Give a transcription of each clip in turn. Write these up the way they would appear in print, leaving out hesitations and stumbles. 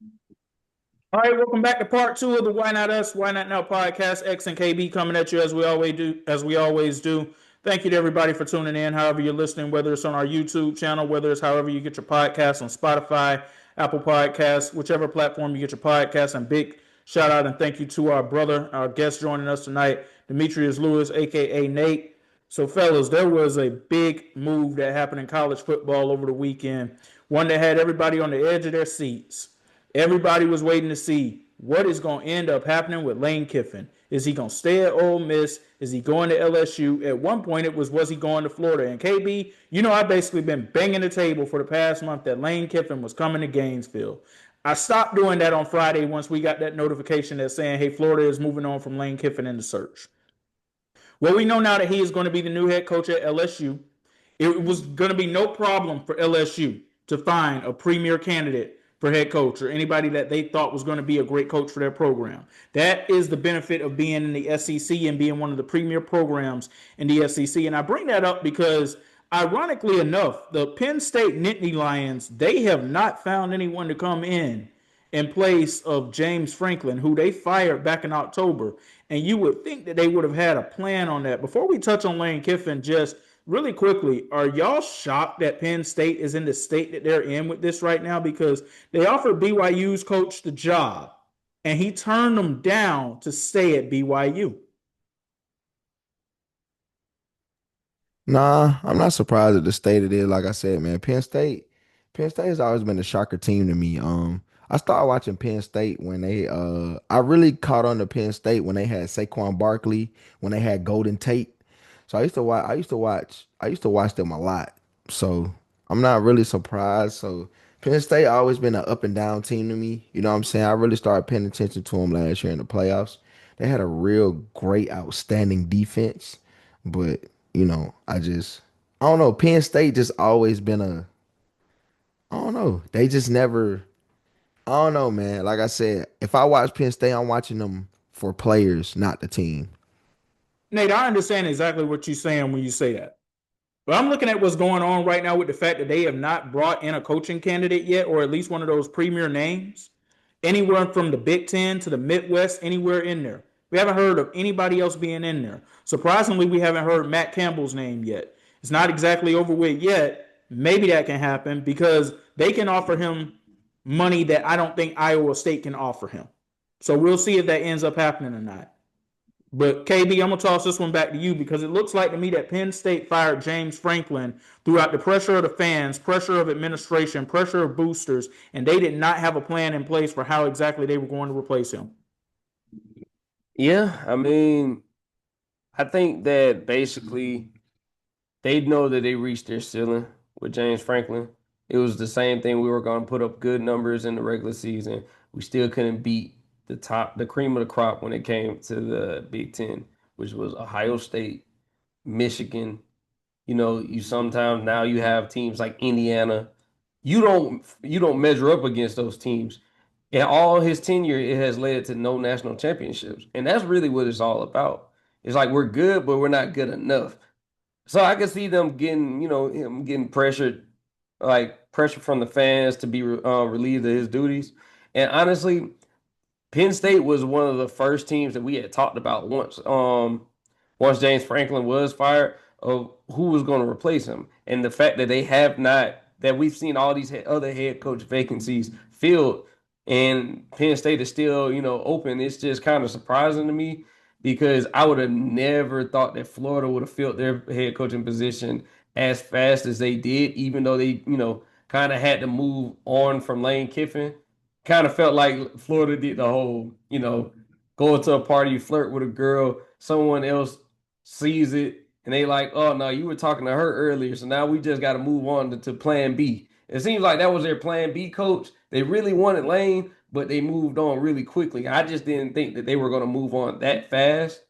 All right, welcome back to part two of the Why Not Us, Why Not Now podcast. X and KB coming at you as we always do. Thank you to everybody for tuning in, however you're listening, whether it's on our YouTube channel, whether it's however you get your podcasts on Spotify, Apple Podcasts, whichever platform you get your podcasts. And big shout out and thank you to our brother, our guest joining us tonight, Demetrius Lewis, aka Nate. So, fellas, there was a big move that happened in college football over the weekend, one that had everybody on the edge of their seats. Everybody was waiting to see what is going to end up happening with Lane Kiffin. Is he going to stay at Ole Miss? Is he going to LSU? At one point, it was he going to Florida? And KB, I've basically been banging the table for the past month that Lane Kiffin was coming to Gainesville. I stopped doing that on Friday once we got that notification that saying, hey, Florida is moving on from Lane Kiffin in the search. Well, we know now that he is going to be the new head coach at LSU. It was going to be no problem for LSU to find a premier candidate for head coach or anybody that they thought was going to be a great coach for their program. That is the benefit of being in the SEC and being one of the premier programs in the SEC. And I bring that up because, ironically enough, the Penn State Nittany Lions, they have not found anyone to come in place of James Franklin, who they fired back in October. And you would think that they would have had a plan on that. Before we touch on Lane Kiffin, just really quickly, are y'all shocked that Penn State is in the state that they're in with this right now? Because they offered BYU's coach the job, and he turned them down to stay at BYU. Nah, I'm not surprised at the state it is. Like I said, man, Penn State has always been a shocker team to me. I started watching Penn State when I really caught on to Penn State when they had Saquon Barkley, when they had Golden Tate. So I used to watch them a lot. So I'm not really surprised. So Penn State always been an up and down team to me. You know what I'm saying? I really started paying attention to them last year in the playoffs. They had a real great, outstanding defense, but I don't know. Penn State just always been I don't know. They just never, I don't know, man. Like I said, if I watch Penn State, I'm watching them for players, not the team. Nate, I understand exactly what you're saying when you say that. But I'm looking at what's going on right now with the fact that they have not brought in a coaching candidate yet, or at least one of those premier names, anywhere from the Big Ten to the Midwest, anywhere in there. We haven't heard of anybody else being in there. Surprisingly, we haven't heard Matt Campbell's name yet. It's not exactly over with yet. Maybe that can happen because they can offer him money that I don't think Iowa State can offer him. So we'll see if that ends up happening or not. But KB, I'm gonna toss this one back to you because it looks like to me that Penn State fired James Franklin throughout the pressure of the fans, pressure of administration, pressure of boosters, and they did not have a plan in place for how exactly they were going to replace him. Yeah, I mean, I think that basically they know that they reached their ceiling with James Franklin. It was the same thing. We were going to put up good numbers in the regular season. We still couldn't beat the cream of the crop when it came to the Big Ten, which was Ohio State, Michigan. You sometimes now you have teams like Indiana. You don't measure up against those teams. In all his tenure, it has led to no national championships. And that's really what it's all about. It's like we're good, but we're not good enough. So I can see them getting, him getting pressured, like pressure from the fans to be relieved of his duties. And honestly, Penn State was one of the first teams that we had talked about once James Franklin was fired of who was going to replace him. And the fact that they have not, that we've seen all these other head coach vacancies filled and Penn State is still, open, it's just kind of surprising to me because I would have never thought that Florida would have filled their head coaching position as fast as they did, even though they, kind of had to move on from Lane Kiffin. Kind of felt like Florida did the whole, go to a party, flirt with a girl, someone else sees it, and they like, oh no, you were talking to her earlier, so now we just got to move on to plan B. It seems like that was their plan B coach. They really wanted Lane, but they moved on really quickly. I just didn't think that they were going to move on that fast.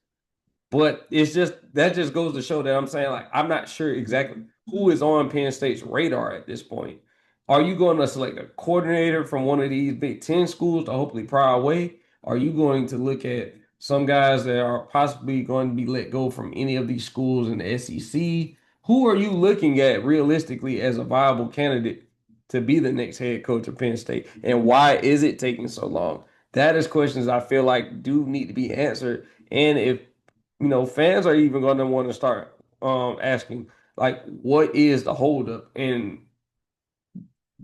But it's just that just goes to show that I'm saying like I'm not sure exactly who is on Penn State's radar at this point. Are you going to select a coordinator from one of these Big Ten schools to hopefully pry away? Are you going to look at some guys that are possibly going to be let go from any of these schools in the SEC? Who are you looking at realistically as a viable candidate to be the next head coach of Penn State? And why is it taking so long? That is questions I feel like do need to be answered. And if fans are even going to want to start asking, like, what is the holdup? And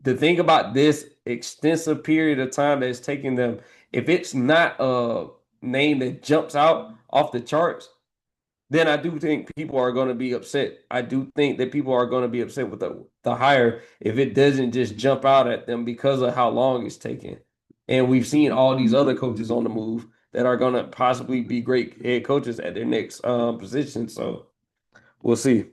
the thing about this extensive period of time that it's taking them, if it's not a name that jumps out off the charts, then I do think people are going to be upset. I do think that people are going to be upset with the hire if it doesn't just jump out at them because of how long it's taking. And we've seen all these other coaches on the move that are going to possibly be great head coaches at their next position. So we'll see.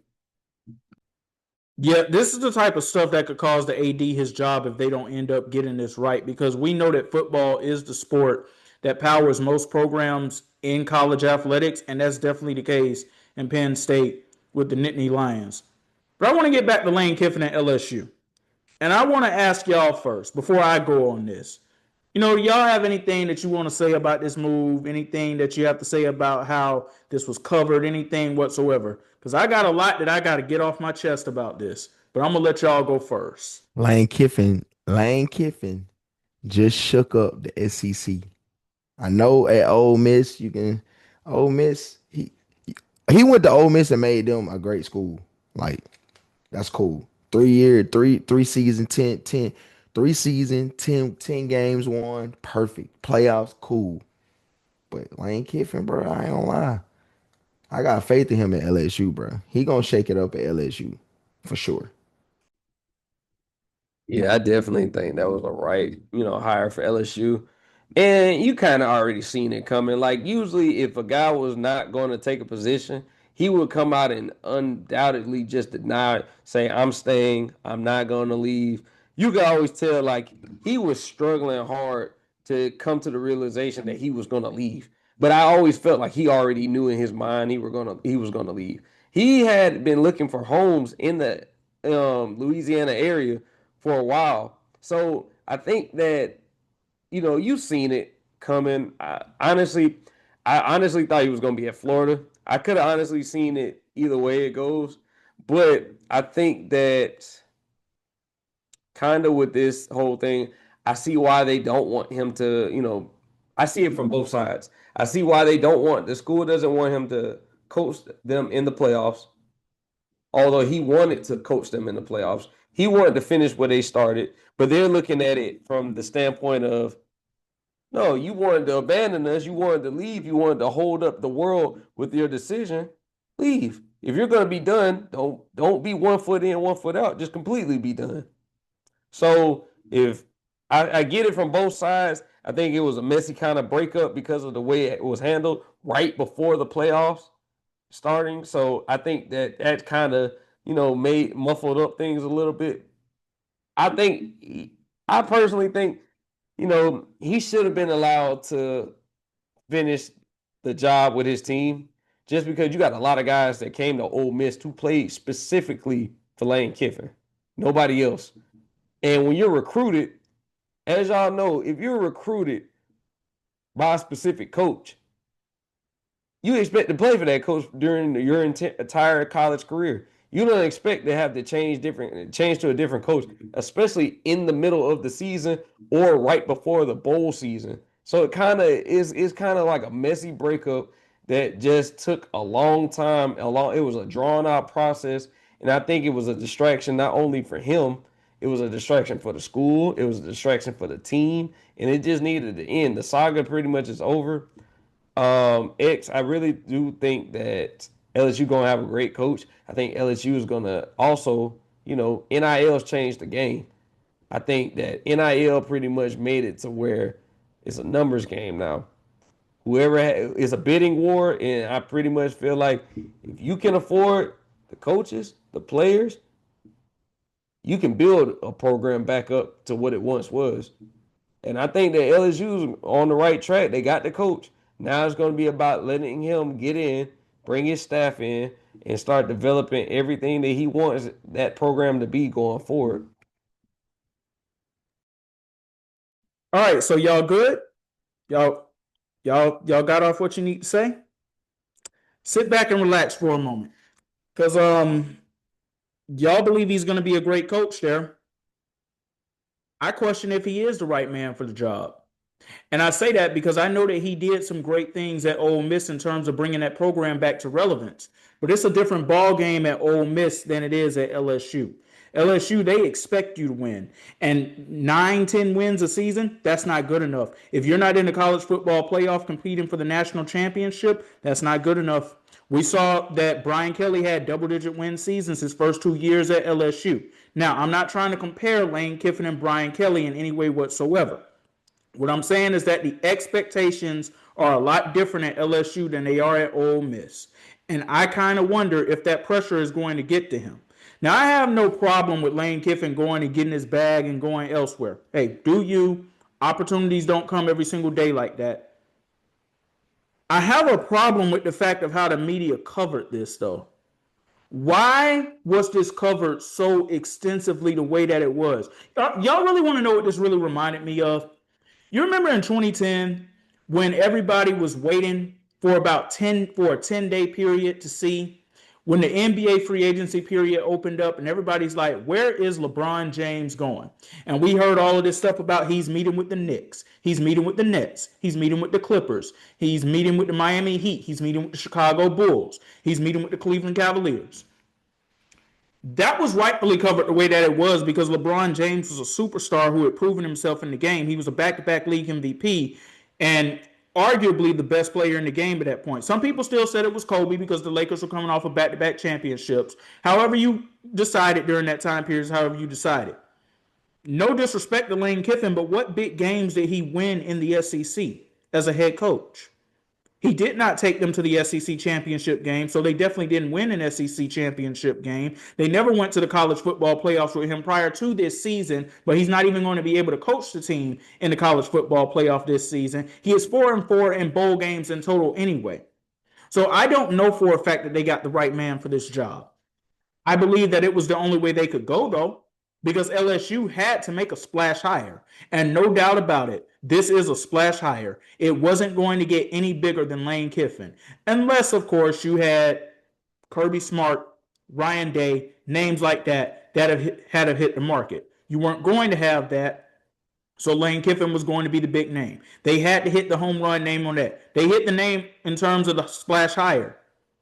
Yeah, this is the type of stuff that could cause the AD his job if they don't end up getting this right, because we know that football is the sport that powers most programs in college athletics, and that's definitely the case in Penn State with the Nittany Lions. But I want to get back to Lane Kiffin at LSU. And I want to ask y'all first, before I go on this. Do y'all have anything that you want to say about this move? Anything that you have to say about how this was covered? Anything whatsoever? Because I got a lot that I got to get off my chest about this. But I'm going to let y'all go first. Lane Kiffin just shook up the SEC. I know at Ole Miss Ole Miss he went to Ole Miss and made them a great school. Like, that's cool. 3 year, three season, 10 games won. Perfect. Playoffs, cool. But Lane Kiffin, bro, I ain't gonna lie. I got faith in him at LSU, bro. He gonna shake it up at LSU for sure. Yeah, I definitely think that was a right, hire for LSU. And you kind of already seen it coming. Like, usually if a guy was not going to take a position, he would come out and undoubtedly just deny, say, I'm staying, I'm not going to leave. You could always tell, like, he was struggling hard to come to the realization that he was going to leave. But I always felt like he already knew in his mind he was gonna leave. He had been looking for homes in the Louisiana area for a while. So I think that you've seen it coming. I honestly thought he was going to be at Florida. I could have honestly seen it either way it goes, but I think that kind of with this whole thing, I see why they don't want him to. I see it from both sides. I see why they don't want the school doesn't want him to coach them in the playoffs, although he wanted to coach them in the playoffs. He wanted to finish where they started, but they're looking at it from the standpoint of, no, you wanted to abandon us, you wanted to leave, you wanted to hold up the world with your decision. Leave. If you're going to be done, don't be 1 foot in, 1 foot out. Just completely be done. So if I get it from both sides, I think it was a messy kind of breakup because of the way it was handled right before the playoffs starting. So I think that kind of, made muffled up things a little bit. I personally think, he should have been allowed to finish the job with his team just because you got a lot of guys that came to Ole Miss who played specifically for Lane Kiffin. Nobody else. And when you're recruited, as y'all know, if you're recruited by a specific coach, you expect to play for that coach during your entire college career. You don't expect to have to change to a different coach, especially in the middle of the season or right before the bowl season. So it kind of is kind of like a messy breakup that just took a long time. It was a drawn out process, and I think it was a distraction not only for him, it was a distraction for the school, it was a distraction for the team, and it just needed to end. The saga pretty much is over. I really do think that LSU gonna have a great coach. I think LSU is gonna also, NIL's changed the game. I think that NIL pretty much made it to where it's a numbers game now. It's a bidding war, and I pretty much feel like if you can afford the coaches, the players, you can build a program back up to what it once was. And I think that LSU's on the right track. They got the coach. Now it's going to be about letting him get in, bring his staff in, and start developing everything that he wants that program to be going forward. All right, so y'all good? Y'all got off what you need to say? Sit back and relax for a moment. Because y'all believe he's gonna be a great coach there. I question if he is the right man for the job. And I say that because I know that he did some great things at Ole Miss in terms of bringing that program back to relevance. But it's a different ball game at Ole Miss than it is at LSU. LSU, they expect you to win. And 9, 10 wins a season, that's not good enough. If you're not in the college football playoff competing for the national championship, that's not good enough. We saw that Brian Kelly had double-digit win seasons his first 2 years at LSU. Now, I'm not trying to compare Lane Kiffin and Brian Kelly in any way whatsoever. What I'm saying is that the expectations are a lot different at LSU than they are at Ole Miss. And I kind of wonder if that pressure is going to get to him. Now, I have no problem with Lane Kiffin going and getting his bag and going elsewhere. Hey, do you? Opportunities don't come every single day like that. I have a problem with the fact of how the media covered this, though. Why was this covered so extensively the way that it was? Y'all really want to know what this really reminded me of? You remember in 2010 when everybody was waiting for a 10-day period to see when the NBA free agency period opened up and everybody's like, where is LeBron James going? And we heard all of this stuff about he's meeting with the Knicks, he's meeting with the Nets, he's meeting with the Clippers, he's meeting with the Miami Heat, he's meeting with the Chicago Bulls, he's meeting with the Cleveland Cavaliers. That was rightfully covered the way that it was because LeBron James was a superstar who had proven himself in the game. He was a back-to-back league MVP and arguably the best player in the game at that point. Some people still said it was Kobe because the Lakers were coming off of back-to-back championships. However you decided during that time period, however you decided. No disrespect to Lane Kiffin, but what big games did he win in the SEC as a head coach? He did not take them to the SEC championship game, so they definitely didn't win an SEC championship game. They never went to the college football playoffs with him prior to this season, but he's not even going to be able to coach the team in the college football playoff this season. He is 4-4 in bowl games in total anyway. So I don't know for a fact that they got the right man for this job. I believe that it was the only way they could go, though, because LSU had to make a splash hire. And no doubt about it, this is a splash hire. It wasn't going to get any bigger than Lane Kiffin. Unless, of course, you had Kirby Smart, Ryan Day, names like that have hit the market. You weren't going to have that. So Lane Kiffin was going to be the big name. They had to hit the home run name on that. They hit the name in terms of the splash hire.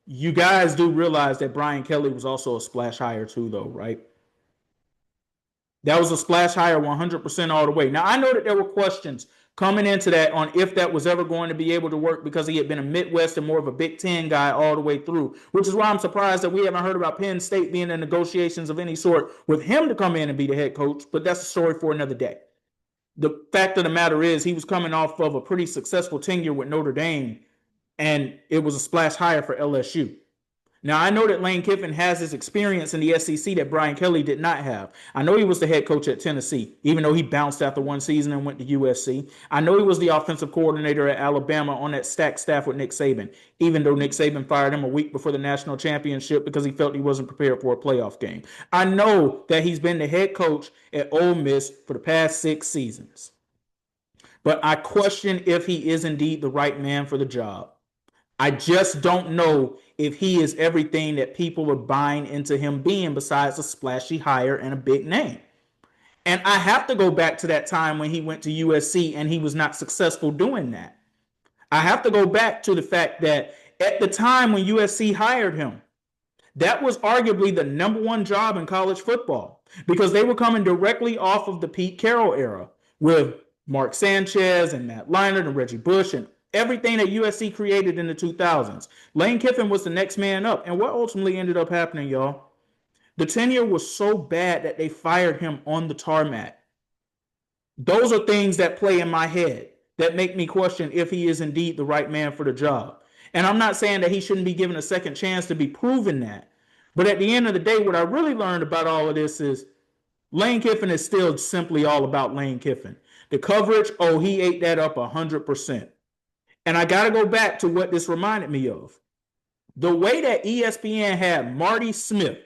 You guys do realize that Brian Kelly was also a splash hire too, though, right? That was a splash hire 100% all the way. Now, I know that there were questions coming into that on if that was ever going to be able to work because he had been a Midwest and more of a Big Ten guy all the way through, which is why I'm surprised that we haven't heard about Penn State being in negotiations of any sort with him to come in and be the head coach, but that's a story for another day. The fact of the matter is he was coming off of a pretty successful tenure with Notre Dame, and it was a splash hire for LSU. Now, I know that Lane Kiffin has his experience in the SEC that Brian Kelly did not have. I know he was the head coach at Tennessee, even though he bounced after one season and went to USC. I know he was the offensive coordinator at Alabama on that stacked staff with Nick Saban, even though Nick Saban fired him a week before the national championship because he felt he wasn't prepared for a playoff game. I know that he's been the head coach at Ole Miss for the past 6 seasons. But I question if he is indeed the right man for the job. I just don't know if he is everything that people are buying into him being besides a splashy hire and a big name. And I have to go back to that time when he went to USC and he was not successful doing that. I have to go back to the fact that at the time when USC hired him, that was arguably the #1 job in college football because they were coming directly off of the Pete Carroll era with Mark Sanchez and Matt Leinart and Reggie Bush and everything that USC created in the 2000s. Lane Kiffin was the next man up. And what ultimately ended up happening, y'all? The tenure was so bad that they fired him on the tarmac. Those are things that play in my head that make me question if he is indeed the right man for the job. And I'm not saying that he shouldn't be given a second chance to be proven that. But at the end of the day, what I really learned about all of this is Lane Kiffin is still simply all about Lane Kiffin. The coverage, he ate that up 100%. And I got to go back to what this reminded me of. The way that ESPN had Marty Smith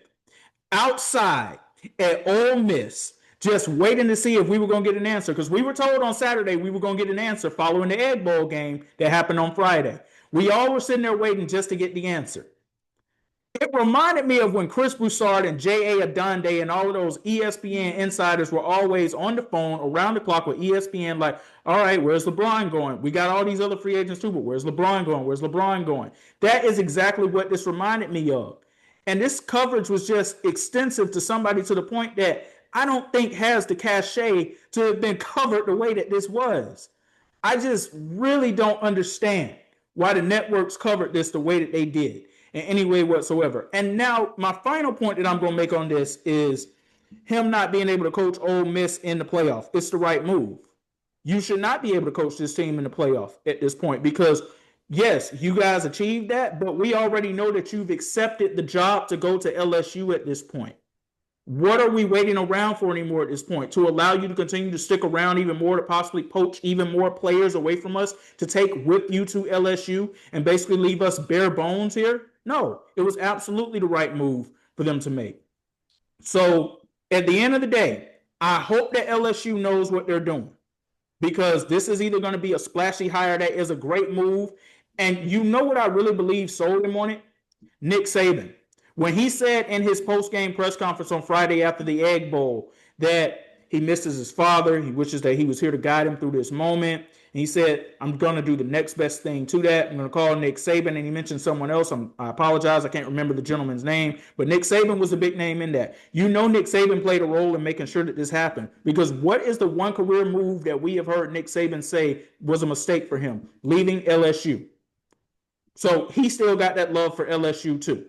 outside at Ole Miss, just waiting to see if we were going to get an answer. Because we were told on Saturday we were going to get an answer following the Egg Bowl game that happened on Friday. We all were sitting there waiting just to get the answer. It reminded me of when Chris Broussard and J.A. Adonde and all of those ESPN insiders were always on the phone around the clock with ESPN, like, all right, where's LeBron going? We got all these other free agents too, but where's LeBron going? Where's LeBron going? That is exactly what this reminded me of. And this coverage was just extensive to somebody to the point that I don't think has the cachet to have been covered the way that this was. I just really don't understand why the networks covered this the way that they did in any way whatsoever. And now, my final point that I'm going to make on this is him not being able to coach Ole Miss in the playoff. It's the right move. You should not be able to coach this team in the playoff at this point because, yes, you guys achieved that, but we already know that you've accepted the job to go to LSU at this point. What are we waiting around for anymore at this point? To allow you to continue to stick around even more, to possibly poach even more players away from us, to take with you to LSU and basically leave us bare bones here? No, it was absolutely the right move for them to make. So at the end of the day, I hope that LSU knows what they're doing because this is either going to be a splashy hire that is a great move. And you know what I really believe sold him on it? Nick Saban. When he said in his post-game press conference on Friday after the Egg Bowl that he misses his father, he wishes that he was here to guide him through this moment. And he said, I'm going to do the next best thing to that. I'm going to call Nick Saban. And he mentioned someone else. I apologize. I can't remember the gentleman's name. But Nick Saban was a big name in that. You know Nick Saban played a role in making sure that this happened. Because what is the one career move that we have heard Nick Saban say was a mistake for him? Leaving LSU. So he still got that love for LSU too.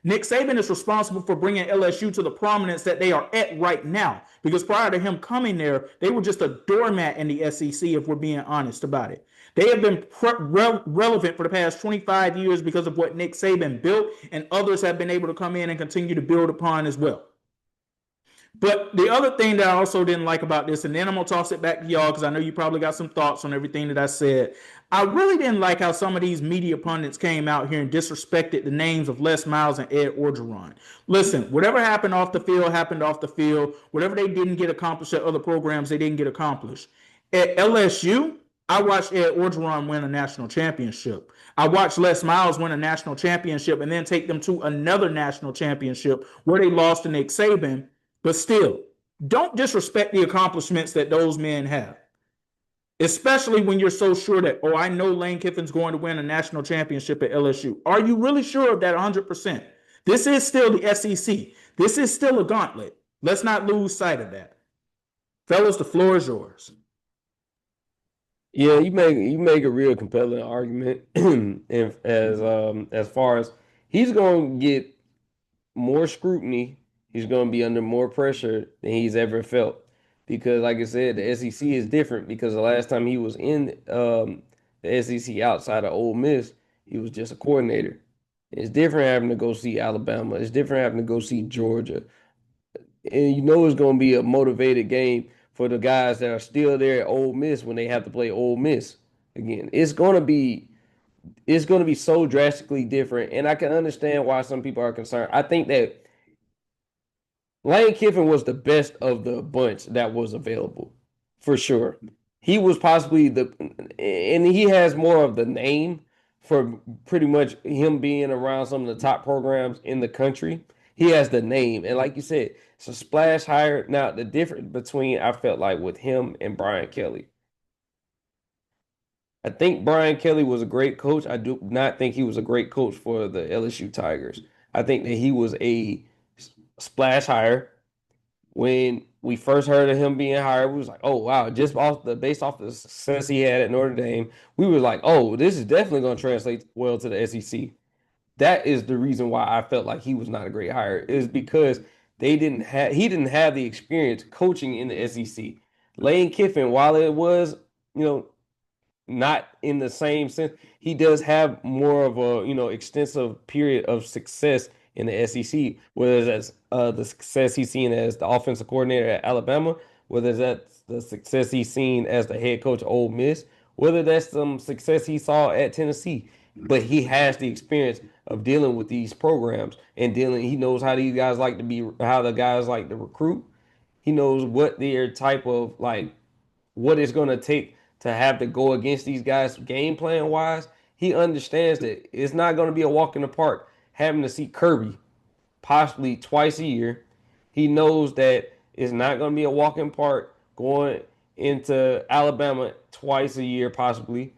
Nick Saban is responsible for bringing LSU to the prominence that they are at right now. Because prior to him coming there, they were just a doormat in the SEC, if we're being honest about it. They have been relevant for the past 25 years because of what Nick Saban built, and others have been able to come in and continue to build upon as well. But the other thing that I also didn't like about this, and then I'm going to toss it back to y'all because I know you probably got some thoughts on everything that I said. I really didn't like how some of these media pundits came out here and disrespected the names of Les Miles and Ed Orgeron. Listen, whatever happened off the field happened off the field. Whatever they didn't get accomplished at other programs, they didn't get accomplished. At LSU, I watched Ed Orgeron win a national championship. I watched Les Miles win a national championship and then take them to another national championship where they lost to Nick Saban. But still, don't disrespect the accomplishments that those men have. Especially when you're so sure that, oh, I know Lane Kiffin's going to win a national championship at LSU. Are you really sure of that 100%? This is still the SEC. This is still a gauntlet. Let's not lose sight of that. Fellas, the floor is yours. Yeah, you make a real compelling argument as far as he's going to get more scrutiny. He's going to be under more pressure than he's ever felt. Because, like I said, the SEC is different because the last time he was in the SEC outside of Ole Miss, he was just a coordinator. It's different having to go see Alabama. It's different having to go see Georgia. And you know it's going to be a motivated game for the guys that are still there at Ole Miss when they have to play Ole Miss again. It's going to be so drastically different. And I can understand why some people are concerned. I think that Lane Kiffin was the best of the bunch that was available, for sure. He was possibly and he has more of the name for pretty much him being around some of the top programs in the country. He has the name. And like you said, it's a splash hire. Now, the difference between, I felt like, with him and Brian Kelly. I think Brian Kelly was a great coach. I do not think he was a great coach for the LSU Tigers. I think that he was a splash hire. When we first heard of him being hired, we was like, oh wow, just based off the success he had at Notre Dame, we were like, oh, this is definitely going to translate well to the SEC. That is the reason why I felt like he was not a great hire, is because he didn't have the experience coaching in the SEC. Lane Kiffin, while it was, not in the same sense, he does have more of a, extensive period of success in the SEC, whether that's the success he's seen as the offensive coordinator at Alabama, whether that's the success he's seen as the head coach of Ole Miss, whether that's some success he saw at Tennessee. But he has the experience of dealing with these programs and he knows how these guys like to be, how the guys like to recruit. He knows what their type of, like, what it's going to take to have to go against these guys game plan wise. He understands that it's not going to be a walk in the park having to see Kirby possibly twice a year. He knows that it's not going to be a walk in park going into Alabama twice a year, possibly.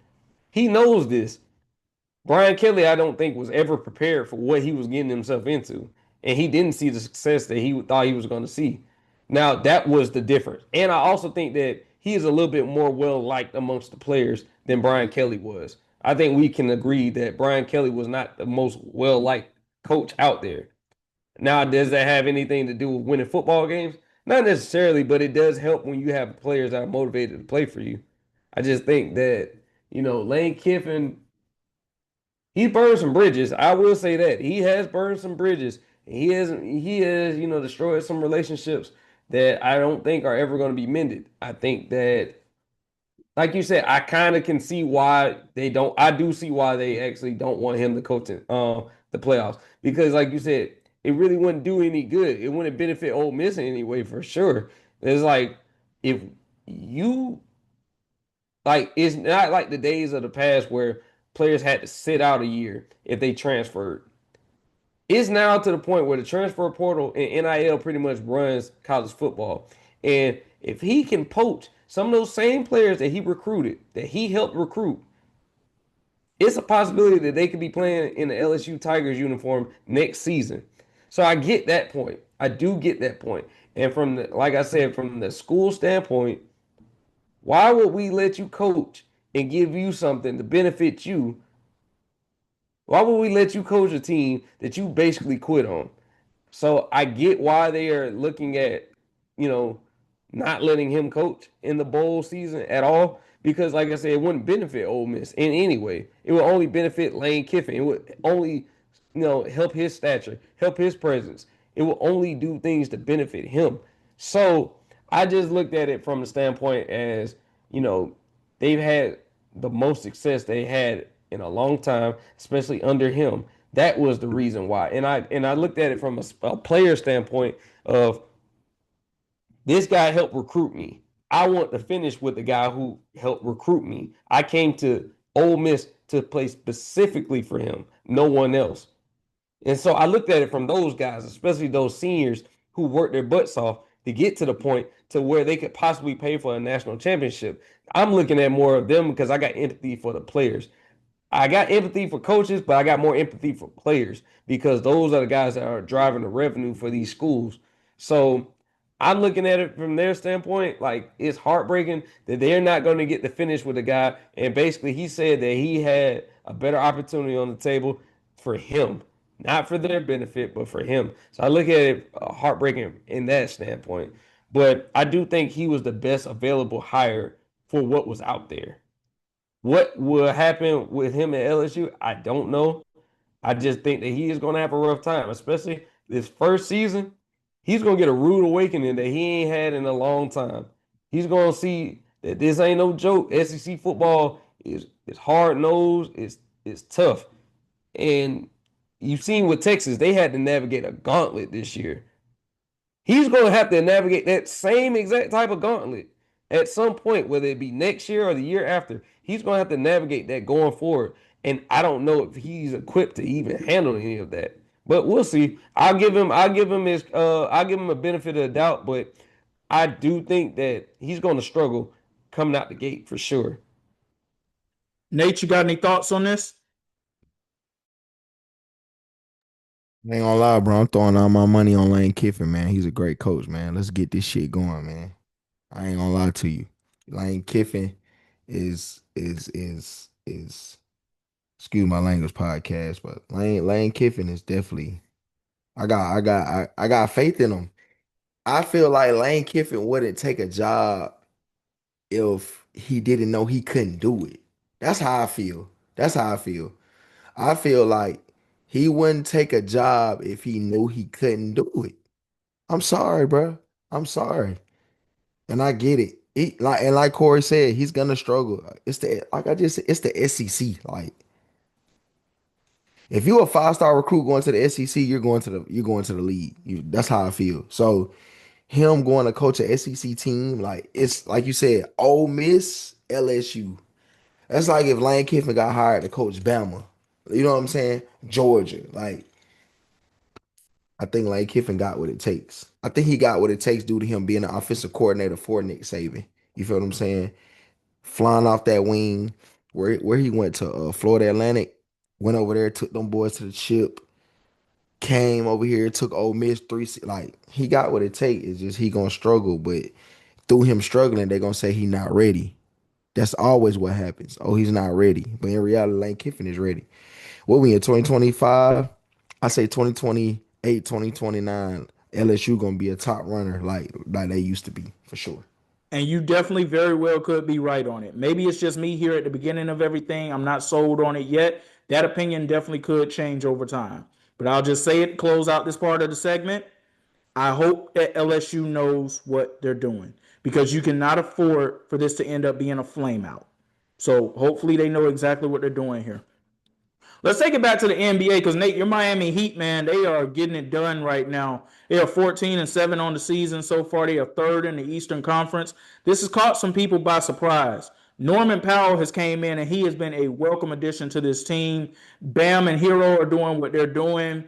He knows this. Brian Kelly, I don't think, was ever prepared for what he was getting himself into. And he didn't see the success that he thought he was going to see. Now, that was the difference. And I also think that he is a little bit more well liked amongst the players than Brian Kelly was. I think we can agree that Brian Kelly was not the most well liked coach out there. Now, does that have anything to do with winning football games? Not necessarily, but it does help when you have players that are motivated to play for you. I just think that, Lane Kiffin, he burned some bridges. I will say that. He has burned some bridges. He has, destroyed some relationships that I don't think are ever going to be mended. I think that, like you said, I kind of can see why they don't. I do see why they actually don't want him to coach in, the playoffs because, like you said, it really wouldn't do any good. It wouldn't benefit Ole Miss in any way for sure. It's like if you like, it's not like the days of the past where players had to sit out a year if they transferred. It's now to the point where the transfer portal and NIL pretty much runs college football. And if he can poach some of those same players that he recruited, that he helped recruit, it's a possibility that they could be playing in the LSU Tigers uniform next season. So I get that point. I do get that point. And from the, like I said, from the school standpoint, why would we let you coach and give you something to benefit you? Why would we let you coach a team that you basically quit on? So I get why they are looking at, you know, not letting him coach in the bowl season at all. Because, like I said, it wouldn't benefit Ole Miss in any way. It would only benefit Lane Kiffin. It would only, help his stature, help his presence. It will only do things to benefit him. So I just looked at it from the standpoint as, you know, they've had the most success they had in a long time, especially under him. That was the reason why. And I looked at it from a player standpoint of this guy helped recruit me. I want to finish with the guy who helped recruit me. I came to Ole Miss to play specifically for him, no one else. And so I looked at it from those guys, especially those seniors who worked their butts off to get to the point to where they could possibly pay for a national championship. I'm looking at more of them because I got empathy for the players. I got empathy for coaches, but I got more empathy for players because those are the guys that are driving the revenue for these schools. So I'm looking at it from their standpoint, like it's heartbreaking that they're not going to get to finish with a guy. And basically, he said that he had a better opportunity on the table for him, not for their benefit, but for him. So I look at it heartbreaking in that standpoint. But I do think he was the best available hire for what was out there. What will happen with him at LSU? I don't know. I just think that he is going to have a rough time, especially this first season. He's going to get a rude awakening that he ain't had in a long time. He's going to see that this ain't no joke. SEC football is hard nosed. It's tough, and you've seen with Texas, they had to navigate a gauntlet this year. He's going to have to navigate that same exact type of gauntlet at some point, whether it be next year or the year after. He's going to have to navigate that going forward. And I don't know if he's equipped to even handle any of that. But we'll see. I'll give him a benefit of the doubt, but I do think that he's going to struggle coming out the gate for sure. Nate, you got any thoughts on this? I ain't gonna lie, bro. I'm throwing all my money on Lane Kiffin, man. He's a great coach, man. Let's get this shit going, man. I ain't gonna lie to you. Lane Kiffin is excuse my language podcast, but Lane Kiffin is definitely I got faith in him. I feel like Lane Kiffin wouldn't take a job if he didn't know he couldn't do it. That's how I feel. That's how I feel. I feel like he wouldn't take a job if he knew he couldn't do it. I'm sorry, bro. I'm sorry. And I get it. Like Kory said, he's gonna struggle. It's the like I just said, it's the SEC. Like if you're a 5-star recruit going to the SEC, you're going to the league. That's how I feel. So him going to coach a SEC team, like it's like you said, Ole Miss, LSU. That's like if Lane Kiffin got hired to coach Bama. You know what I'm saying? Georgia. Like I think Lane Kiffin got what it takes. I think he got what it takes due to him being an offensive coordinator for Nick Saban. You feel what I'm saying? Flying off that wing, where he went to Florida Atlantic, went over there, took them boys to the chip, came over here, took Ole Miss like he got what it takes. It's just he gonna struggle, but through him struggling, they're gonna say he not ready. That's always what happens. Oh, he's not ready. But in reality, Lane Kiffin is ready. What we in 2025? I say 2028, 2029. LSU gonna be a top runner like they used to be for sure. And you definitely very well could be right on it. Maybe it's just me here at the beginning of everything. I'm not sold on it yet. That opinion definitely could change over time. But I'll just say it, close out this part of the segment. I hope that LSU knows what they're doing because you cannot afford for this to end up being a flame out. So hopefully they know exactly what they're doing here. Let's take it back to the NBA because Nate, your Miami Heat, man, they are getting it done right now. They are 14-7 on the season so far. They are third in the Eastern Conference. This has caught some people by surprise. Norman Powell has came in and he has been a welcome addition to this team. Bam and Hero are doing what they're doing.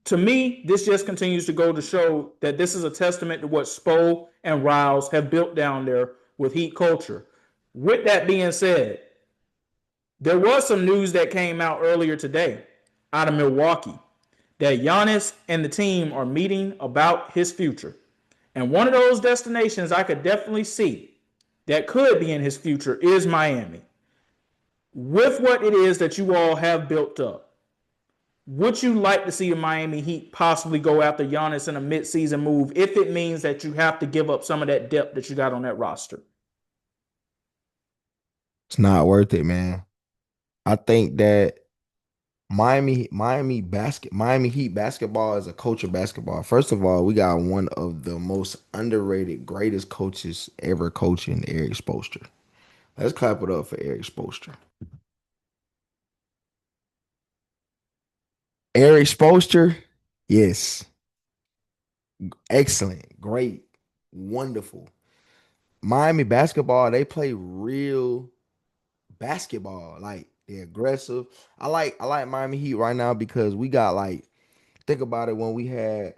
To me, this just continues to go to show that this is a testament to what Spo and Riles have built down there with Heat culture. With that being said, there was some news that came out earlier today out of Milwaukee that Giannis and the team are meeting about his future. And one of those destinations I could definitely see that could be in his future is Miami. With what it is that you all have built up, would you like to see the Miami Heat possibly go after Giannis in a midseason move if it means that you have to give up some of that depth that you got on that roster? It's not worth it, man. I think that Miami Heat basketball is a culture basketball. First of all, we got one of the most underrated, greatest coaches ever coaching, Eric Spoelstra. Let's clap it up for Eric Spoelstra. Eric Spoelstra, yes, excellent, great, wonderful. Miami basketball, they play real basketball. Like they're aggressive. I like Miami Heat right now because we got like think about it when we had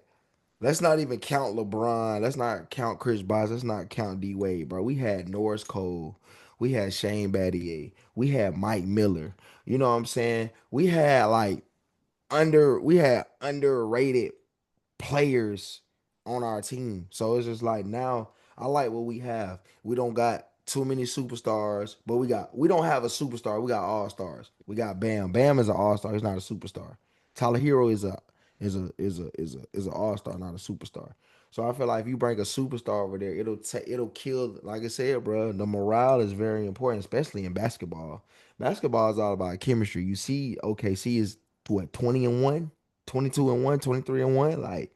let's not even count LeBron. Let's not count Chris Bosh. Let's not count D Wade, bro. We had Norris Cole. We had Shane Battier. We had Mike Miller. You know what I'm saying? We had underrated players on our team. So it's just like now I like what we have. We don't got too many superstars, but we don't have a superstar. We got all stars. We got Bam. Bam is an all star. He's not a superstar. Tyler Hero is an all star, not a superstar. So I feel like if you bring a superstar over there, it'll kill. Like I said, bro, the morale is very important, especially in basketball. Basketball is all about chemistry. You see, OKC is what 20-1, 22-1, 23-1. Like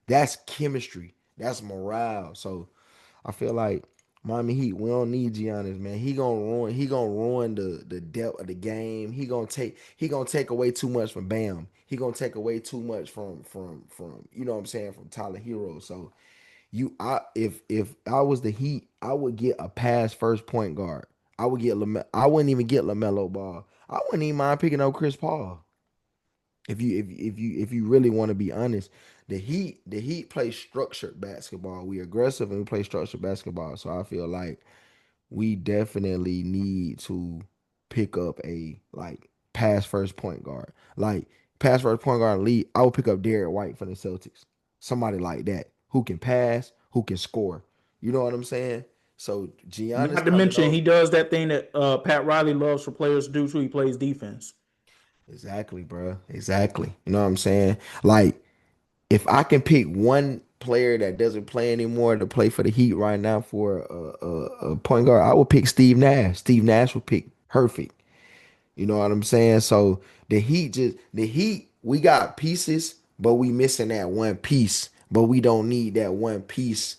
that's chemistry. That's morale. So I feel like Miami Heat, we don't need Giannis, man. He gonna ruin the depth of the game. He gonna take away too much from Bam. He gonna take away too much from you know what I'm saying, from Tyler Hero. So if I was the Heat, I would get a pass first point guard. I wouldn't even get LaMelo Ball. I wouldn't even mind picking up Chris Paul. If you really want to be honest, the Heat play structured basketball. We aggressive and we play structured basketball. So I feel like we definitely need to pick up a like pass first point guard. Like pass first point guard lead, I would pick up Derek White for the Celtics. Somebody like that who can pass, who can score. You know what I'm saying? So Giannis Not to coming mention, up. he does that thing that Pat Riley loves for players to do too. He plays defense. Exactly, bro. Exactly. You know what I'm saying? Like if I can pick one player that doesn't play anymore to play for the Heat right now for a point guard, I would pick Steve Nash. Steve Nash would pick perfect. You know what I'm saying? So the Heat, we got pieces, but we missing that one piece. But we don't need that one piece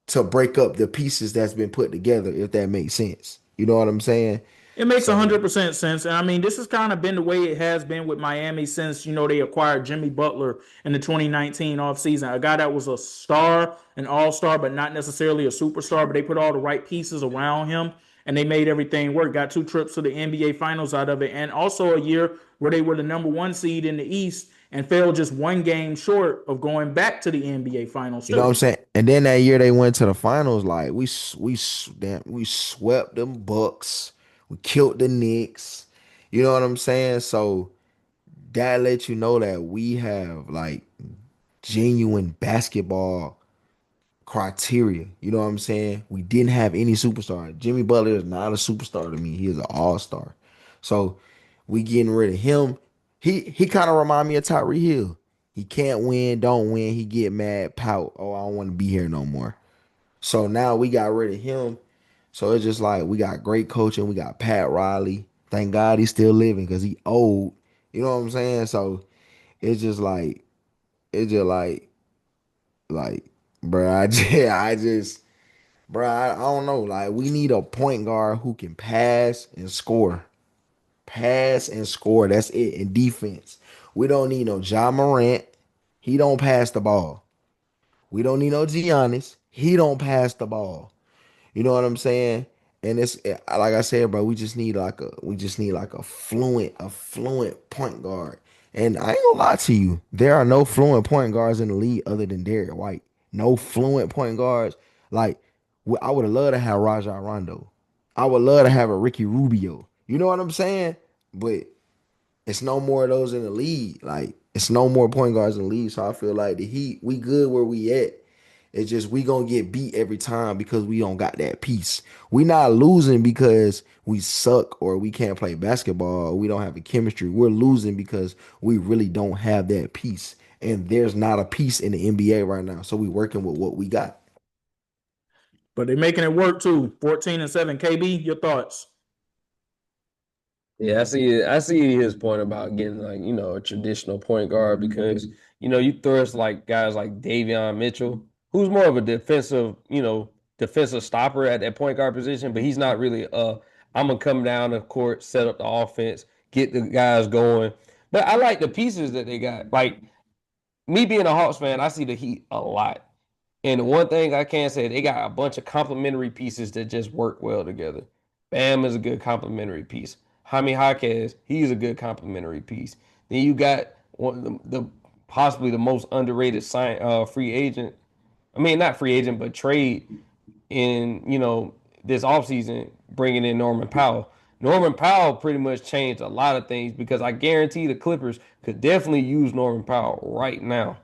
to break up the pieces that's been put together, if that makes sense. You know what I'm saying? It makes So 100% sense. And I mean, this has kind of been the way it has been with Miami since, they acquired Jimmy Butler in the 2019 offseason. A guy that was a star, an all star, but not necessarily a superstar, but they put all the right pieces around him and they made everything work. Got two trips to the NBA Finals out of it. And also a year where they were the number one seed in the East and fell just one game short of going back to the NBA Finals You know what too. I'm saying? And then that year they went to the finals. Like damn, we swept them Bucks. We killed the Knicks. You know what I'm saying? So that lets you know that we have like genuine basketball criteria. You know what I'm saying? We didn't have any superstar. Jimmy Butler is not a superstar to me. He is an all-star. So we getting rid of him. He kind of remind me of Tyree Hill. He can't win, don't win. He get mad, pout. Oh, I don't want to be here no more. So now we got rid of him. So it's just like we got great coaching. We got Pat Riley. Thank God he's still living because he old. You know what I'm saying? So it's just like it's just like, bro. Bro. I don't know. Like we need a point guard who can pass and score, pass and score. That's it. In defense, we don't need no Ja Morant. He don't pass the ball. We don't need no Giannis. He don't pass the ball. You know what I'm saying? And it's like I said, bro. We just need like a fluent point guard. And I ain't gonna lie to you, there are no fluent point guards in the league other than Derek White. No fluent point guards. Like I would have loved to have Rajon Rondo. I would love to have a Ricky Rubio. You know what I'm saying? But it's no more of those in the league. Like it's no more point guards in the league. So I feel like the Heat, we good where we at. It's just we gonna get beat every time because we don't got that piece. We not losing because we suck or we can't play basketball or we don't have a chemistry. We're losing because we really don't have that piece. And there's not a piece in the NBA right now. So we working with what we got. But they're making it work too. 14-7. KB, your thoughts? Yeah, I see it. I see his point about getting like, a traditional point guard because, you thrust like guys like Davion Mitchell, who's more of a defensive stopper at that point guard position, but he's not really I'm gonna come down the court, set up the offense, get the guys going. But I like the pieces that they got. Like me being a Hawks fan, I see the Heat a lot. And one thing I can say, they got a bunch of complementary pieces that just work well together. Bam is a good complementary piece. Jaime Jaquez, he's a good complementary piece. Then you got one of the possibly the most underrated free agent. I mean, not free agent, but trade in this offseason, bringing in Norman Powell. Norman Powell pretty much changed a lot of things because I guarantee the Clippers could definitely use Norman Powell right now.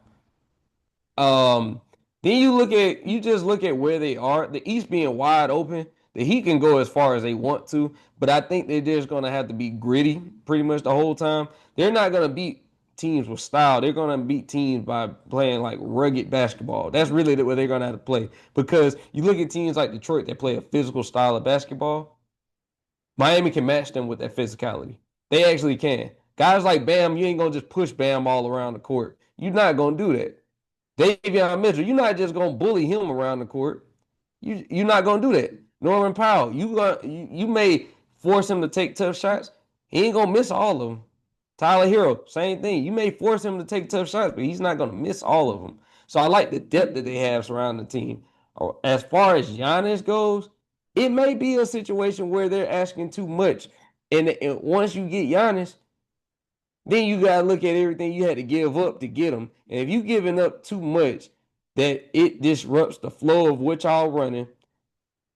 Um, then you just look at where they are. The East being wide open, the Heat can go as far as they want to, but I think they're just gonna have to be gritty pretty much the whole time. They're not gonna beat teams with style. They're gonna beat teams by playing like rugged basketball. That's really the way they're gonna have to play. Because you look at teams like Detroit that play a physical style of basketball. Miami can match them with that physicality. They actually can. Guys like Bam, you ain't gonna just push Bam all around the court. You're not gonna do that. Davion Mitchell, you're not just gonna bully him around the court. You're not gonna do that. Norman Powell, you may force him to take tough shots. He ain't gonna miss all of them. Tyler Hero, same thing. You may force him to take tough shots, but he's not gonna miss all of them. So I like the depth that they have surrounding the team. As far as Giannis goes, it may be a situation where they're asking too much, and once you get Giannis, then you gotta look at everything you had to give up to get them. And if you giving up too much, that it disrupts the flow of what y'all running,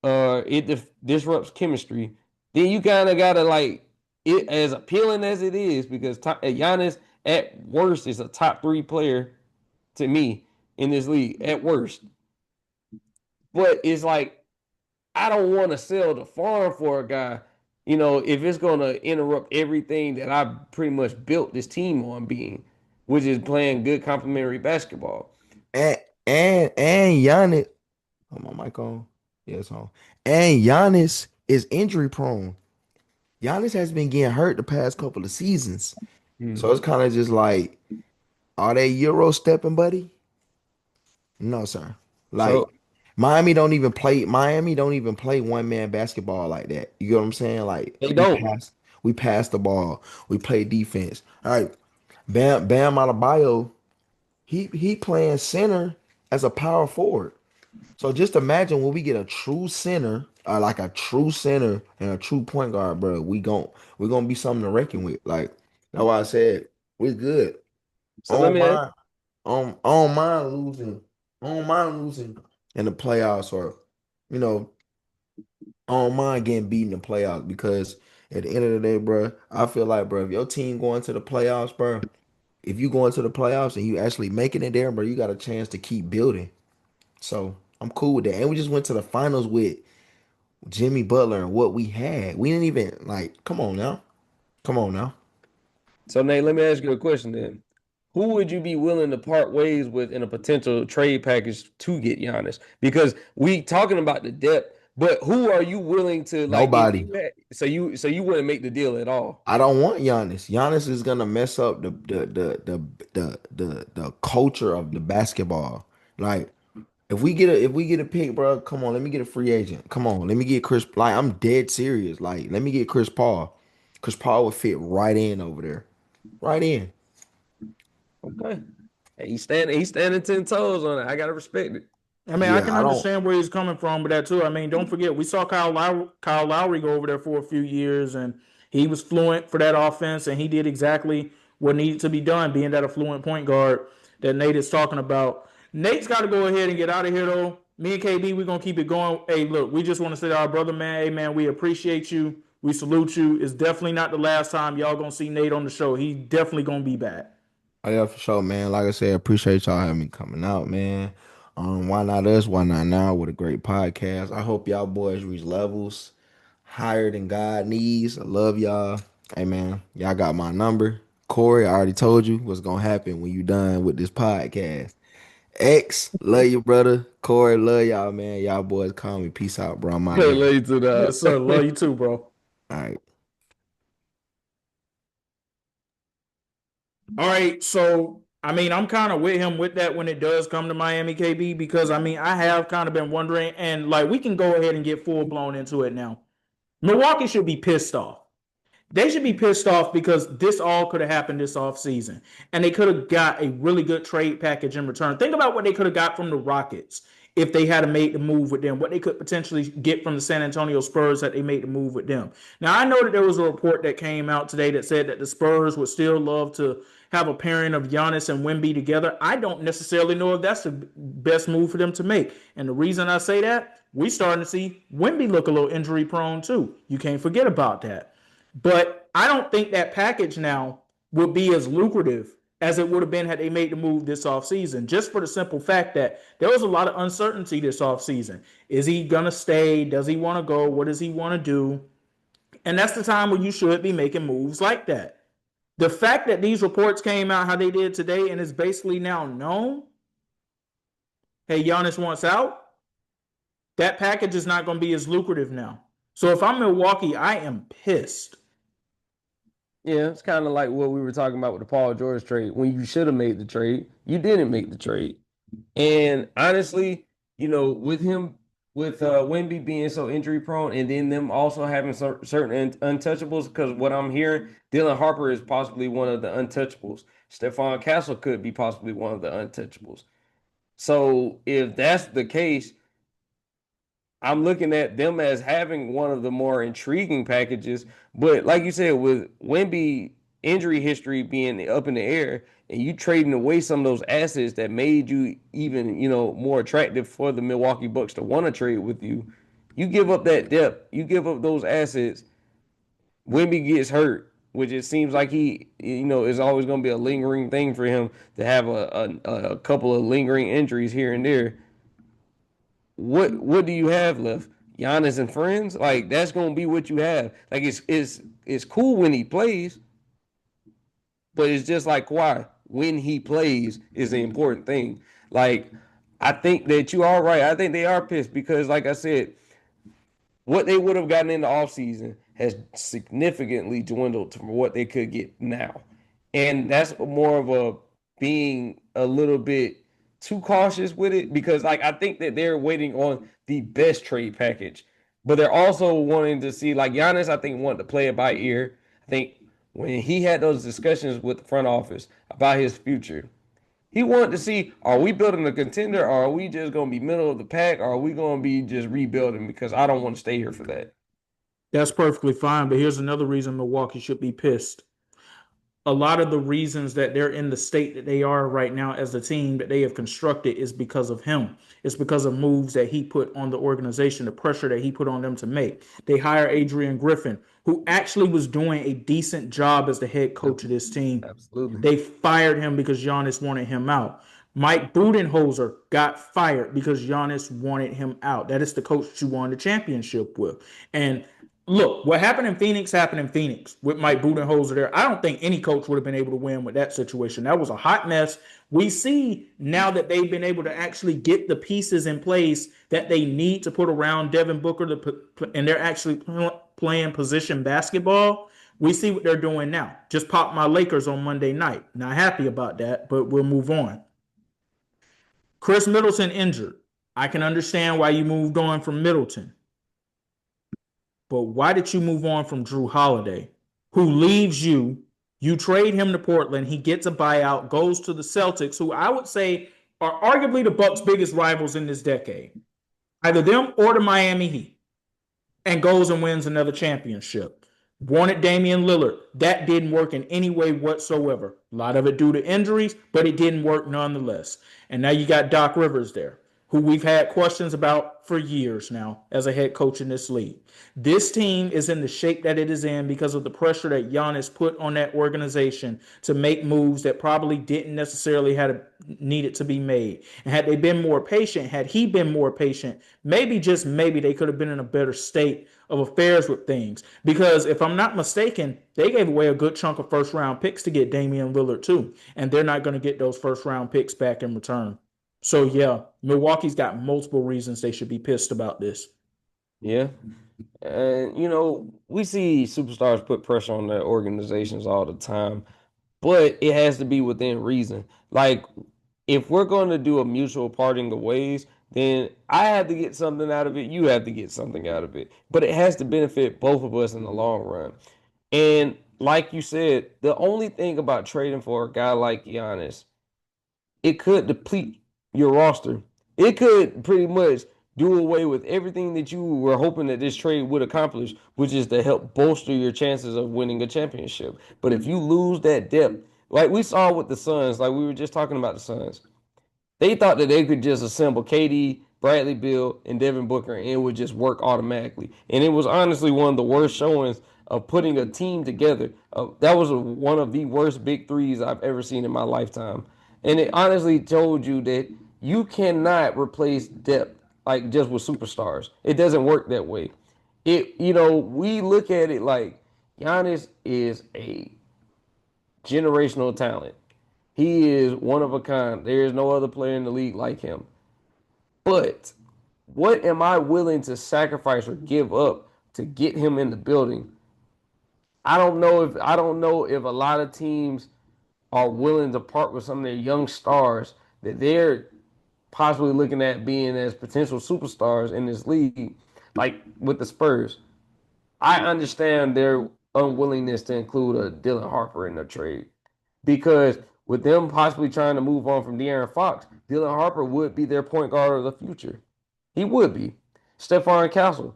it disrupts chemistry. Then you kind of gotta like it as appealing as it is because Giannis at worst is a top three player to me in this league at worst. But it's like I don't want to sell the farm for a guy. If it's gonna interrupt everything that I pretty much built this team on being, which is playing good complementary basketball. And and Giannis, oh my mic on. Yeah, it's on. And Giannis is injury prone. Giannis has been getting hurt the past couple of seasons. So it's kind of just like, are they Euro stepping, buddy? No, sir. Like So Miami don't even play one man basketball like that. You get what I'm saying? Like they don't. we pass the ball, we play defense. All right. Bam Adebayo, he playing center as a power forward. So just imagine when we get a true center, like a true center and a true point guard, bro. We're gonna be something to reckon with. Like that's why I said we're good. So let On me ask, my on mind losing, on mind losing in the playoffs, or you know, on mind getting beat in the playoffs. Because at the end of the day, bro, I feel like, bro, if your team going to the playoffs, bro, if you go into the playoffs and you actually making it there, bro, you got a chance to keep building. So I'm cool with that. And we just went to the finals with Jimmy Butler and what we had. We didn't even like. Come on now, come on now. so Nate, let me ask you a question then. Who would you be willing to part ways with in a potential trade package to get Giannis? Because we talking about the depth, but who are you willing to like if Nobody. you had so you wouldn't make the deal at all? I don't want Giannis. Giannis is gonna mess up the culture of the basketball. Like if we get a pick, bro, come on, let me get a free agent. Come on, let me get Chris. Like I'm dead serious. Like let me get Chris Paul. Chris Paul would fit right in over there, right in. Okay. Hey, he's standing 10 toes on it. I gotta respect it. I mean, I Yeah, can I don't. understand where he's coming from, but that too. I mean, don't forget we saw Kyle Lowry go over there for a few years, and he was fluent for that offense, and he did exactly what needed to be done, being that a fluent point guard that Nate is talking about. Nate's got to go ahead and get out of here, though. Me and KB, we're gonna keep it going. Hey, look, we just want to say to our brother, man, hey man, we appreciate you. We salute you. It's definitely not the last time y'all gonna see Nate on the show. He's definitely gonna be back. Oh yeah, for sure, man. Like I said, appreciate y'all having me coming out, man. Why not us? Why not now? With a great podcast. I hope y'all boys reach levels higher than God needs. I love y'all. Hey man, y'all got my number. Kory, I already told you what's gonna happen when you done with this podcast. X, love you, brother. Kory, love y'all, man. Y'all boys call me. Peace out, bro. I'm out of Hey, here. love you too, dog. Yes, sir. Love you too, bro. All right. All right, so I mean, I'm kind of with him with that when it does come to Miami KB because I mean, I have kind of been wondering, and like we can go ahead and get full blown into it now. Milwaukee should be pissed off. They should be pissed off because this all could have happened this offseason. And they could have got a really good trade package in return. Think about what they could have got from the Rockets if they had made the move with them, what they could potentially get from the San Antonio Spurs that they made the move with them. Now, I know that there was a report that came out today that said that the Spurs would still love to have a pairing of Giannis and Wemby together. I don't necessarily know if that's the best move for them to make. And the reason I say that, we starting to see Wemby look a little injury prone too. You can't forget about that. But I don't think that package now would be as lucrative as it would have been had they made the move this offseason, just for the simple fact that there was a lot of uncertainty this offseason. Is he going to stay? Does he want to go? What does he want to do? And that's the time where you should be making moves like that. The fact that these reports came out how they did today and it's basically now known, hey, Giannis wants out, that package is not going to be as lucrative now. So if I'm Milwaukee, I am pissed. Yeah, it's kind of like what we were talking about with the Paul George trade. When you should have made the trade, you didn't make the trade. And honestly, with him, with Wemby being so injury prone, and then them also having certain untouchables, because what I'm hearing, Dylan Harper is possibly one of the untouchables. Stephon Castle could be possibly one of the untouchables. So if that's the case, I'm looking at them as having one of the more intriguing packages. But like you said, with Wemby injury history being up in the air, and you trading away some of those assets that made you even, more attractive for the Milwaukee Bucks to want to trade with you, you give up that depth, you give up those assets. Wemby gets hurt, which it seems like he, is always going to be a lingering thing for him to have a couple of lingering injuries here and there. What do you have left? Giannis and friends? Like that's gonna be what you have. Like it's cool when he plays, but it's just like Kawhi. When he plays is the important thing. Like I think that you are right. I think they are pissed because, like I said, what they would have gotten in the offseason has significantly dwindled from what they could get now. And that's more of a being a little bit too cautious with it because like I think that they're waiting on the best trade package. But they're also wanting to see like Giannis, I think, wanted to play it by ear. I think when he had those discussions with the front office about his future, he wanted to see, are we building a contender or are we just going to be middle of the pack or are we going to be just rebuilding because I don't want to stay here for that. That's perfectly fine. But here's another reason Milwaukee should be pissed. a lot of the reasons that they're in the state that they are right now as a team that they have constructed is because of him. It's because of moves that he put on the organization, the pressure that he put on them to make. They hire Adrian Griffin, who actually was doing a decent job as the head coach of this team. Absolutely. They fired him because Giannis wanted him out. Mike Budenholzer got fired because Giannis wanted him out. That is the coach that you won the championship with. And look, what happened in Phoenix happened in Phoenix with Mike Budenholzer there. I don't think any coach would have been able to win with that situation. That was a hot mess. We see now that they've been able to actually get the pieces in place that they need to put around Devin Booker, and they're actually playing position basketball. We see what they're doing now. Just popped my Lakers on Monday night. Not happy about that, but we'll move on. Chris Middleton injured. I can understand why you moved on from Middleton. But why did you move on from Drew Holiday, who leaves you? You trade him to Portland. He gets a buyout, goes to the Celtics, who I would say are arguably the Bucks' biggest rivals in this decade. Either them or the Miami Heat. And goes and wins another championship. Wanted Damian Lillard. That didn't work in any way whatsoever. A lot of it due to injuries, but it didn't work nonetheless. And now you got Doc Rivers there, who we've had questions about for years now as a head coach in this league. This team is in the shape that it is in because of the pressure that Giannis put on that organization to make moves that probably didn't necessarily have needed to be made. And had they been more patient, had he been more patient, maybe, just maybe, they could have been in a better state of affairs with things. Because if I'm not mistaken, they gave away a good chunk of first round picks to get Damian Lillard too. And they're not going to get those first round picks back in return. So yeah, Milwaukee's got multiple reasons they should be pissed about this. Yeah. And we see superstars put pressure on their organizations all the time, but it has to be within reason. Like, if we're going to do a mutual parting of ways, then I have to get something out of it. You have to get something out of it. But it has to benefit both of us in the long run. And like you said, the only thing about trading for a guy like Giannis, it could deplete your roster. It could pretty much do away with everything that you were hoping that this trade would accomplish, which is to help bolster your chances of winning a championship. But if you lose that depth, like we saw with the Suns, like we were just talking about the Suns, they thought that they could just assemble KD, Bradley Beal, and Devin Booker, and it would just work automatically. And it was honestly one of the worst showings of putting a team together. That was one of the worst big threes I've ever seen in my lifetime. And it honestly told you that you cannot replace depth like just with superstars. It doesn't work that way. We look at it like Giannis is a generational talent. He is one of a kind. There is no other player in the league like him. But what am I willing to sacrifice or give up to get him in the building? I don't know if a lot of teams are willing to part with some of their young stars that they're possibly looking at being as potential superstars in this league, like with the Spurs. I understand their unwillingness to include a Dylan Harper in the trade because with them possibly trying to move on from De'Aaron Fox, Dylan Harper would be their point guard of the future. He would be. Stephon Castle,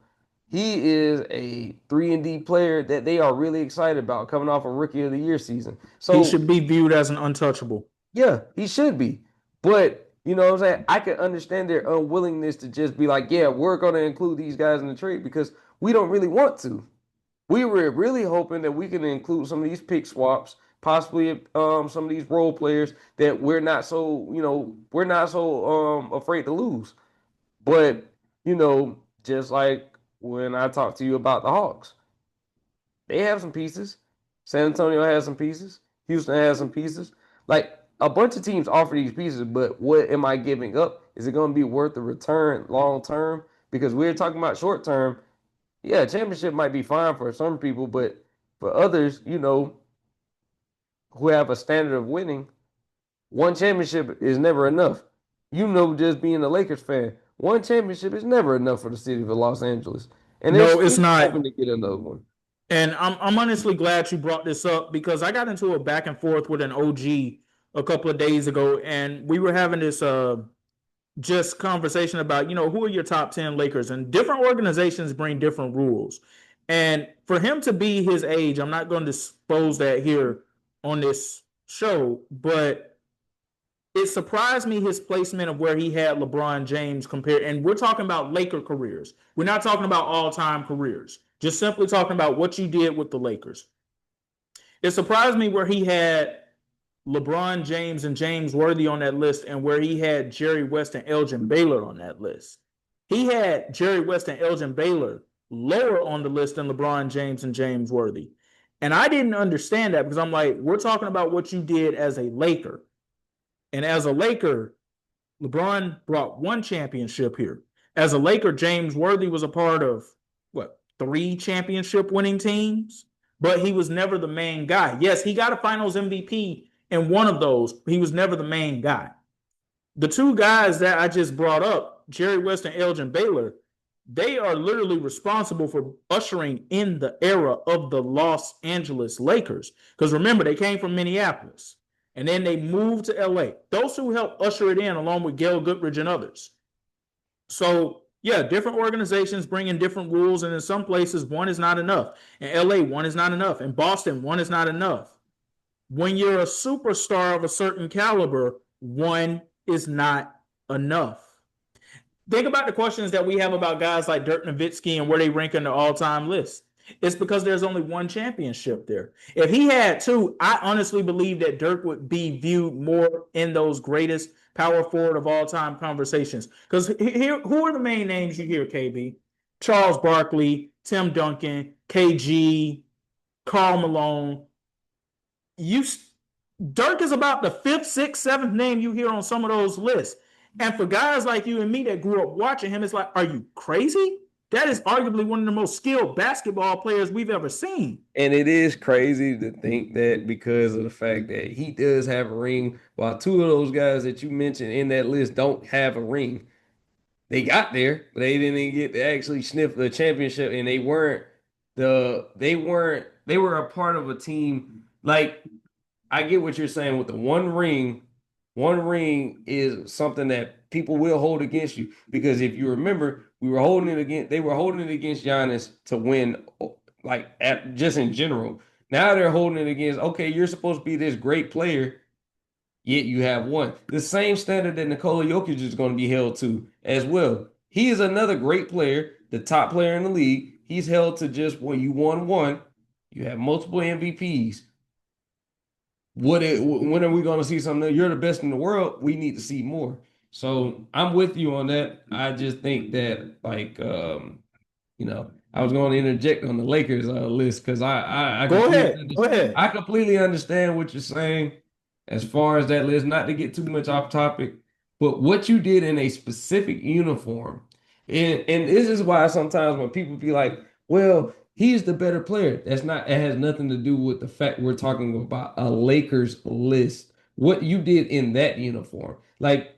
he is a 3-and-D player that they are really excited about coming off a Rookie of the Year season. So he should be viewed as an untouchable. Yeah, he should be. But, you know what I'm saying? I can understand their unwillingness to just be like, yeah, we're going to include these guys in the trade because we don't really want to. We were really hoping that we can include some of these pick swaps, possibly some of these role players that we're not so afraid to lose. But, just like when I talked to you about the Hawks, they have some pieces. San Antonio has some pieces. Houston has some pieces. Like, a bunch of teams offer these pieces, but what am I giving up? Is it going to be worth the return long term? Because we're talking about short term. Yeah, championship might be fine for some people, but for others, who have a standard of winning, one championship is never enough. Just being a Lakers fan, one championship is never enough for the city of Los Angeles. And no, it's not. Hoping to get another one. And I'm honestly glad you brought this up because I got into a back and forth with an OG a couple of days ago, and we were having this just conversation about, who are your top 10 Lakers? And different organizations bring different rules. And for him to be his age, I'm not going to expose that here on this show, but it surprised me his placement of where he had LeBron James compared. And we're talking about Laker careers. We're not talking about all-time careers. Just simply talking about what you did with the Lakers. It surprised me where he had LeBron James and James Worthy on that list and where he had Jerry West and Elgin Baylor on that list. He had Jerry West and Elgin Baylor lower on the list than LeBron James and James Worthy. And I didn't understand that because I'm like, we're talking about what you did as a Laker. And as a Laker, LeBron brought one championship here. As a Laker, James Worthy was a part of, 3 championship winning teams? But he was never the main guy. Yes, he got a finals MVP in one of those. He was never the main guy. The 2 guys that I just brought up, Jerry West and Elgin Baylor, they are literally responsible for ushering in the era of the Los Angeles Lakers. Because remember, they came from Minneapolis. And then they moved to LA. Those 2 helped usher it in along with Gail Goodrich and others. So, yeah, different organizations bring in different rules. And in some places, 1 is not enough. In LA, 1 is not enough. In Boston, 1 is not enough. When you're a superstar of a certain caliber, 1 is not enough. Think about the questions that we have about guys like Dirk Nowitzki and where they rank in the all-time list. It's because there's only 1 championship there. If he had 2, I honestly believe that Dirk would be viewed more in those greatest power forward of all time conversations. Because here, who are the main names you hear, KB? Charles Barkley, Tim Duncan, KG, Karl Malone. Dirk is about the 5th, 6th, 7th name you hear on some of those lists. And for guys like you and me that grew up watching him, it's like, are you crazy? That is arguably one of the most skilled basketball players we've ever seen. And it is crazy to think that because of the fact that he does have a ring, while 2 of those guys that you mentioned in that list don't have a ring. They got there, but they didn't get to actually sniff the championship, and they were a part of a team. Like, I get what you're saying with the one ring. One ring is something that people will hold against you, because if you remember, they were holding it against Giannis to win, like just in general. Now they're holding it against, okay, you're supposed to be this great player, yet you have 1. The same standard that Nikola Jokic is going to be held to as well. He is another great player, the top player in the league. He's held to just, when you won 1, you have multiple MVPs. When are we going to see something? You're the best in the world. We need to see more. So I'm with you on that. I just think that, like, I was going to interject on the Lakers list because I Go ahead. I completely understand what you're saying as far as that list. Not to get too much off topic, but what you did in a specific uniform, and this is why sometimes when people be like, "Well, he's the better player," it has nothing to do with the fact we're talking about a Lakers list. What you did in that uniform, like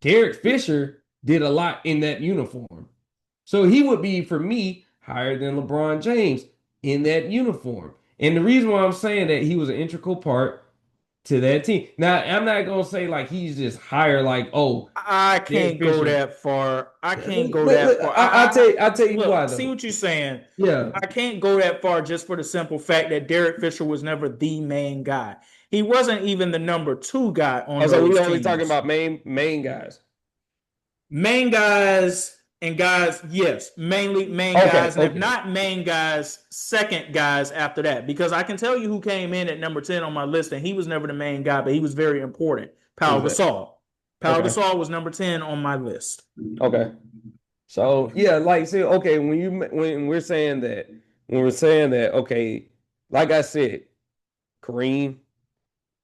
Derek Fisher did a lot in that uniform. So he would be, for me, higher than LeBron James in that uniform. And the reason why I'm saying that, he was an integral part to that team. Now, I'm not going to say like he's just higher, like, oh. I can't go that far. I can't go that far. I'll tell you why, though. See what you're saying. Yeah. I can't go that far just for the simple fact that Derek Fisher was never the main guy. He wasn't even the number 2 guy on those So we teams. only talking about main guys. Main guys and guys, yes, mainly main guys. And if not main guys, second guys after that. Because I can tell you who came in at number 10 on my list, and he was never the main guy, but he was very important. Pau Gasol. Pau Gasol was number 10 on my list. Okay. So yeah, like, see, okay, when we're saying that, okay, like I said, Kareem,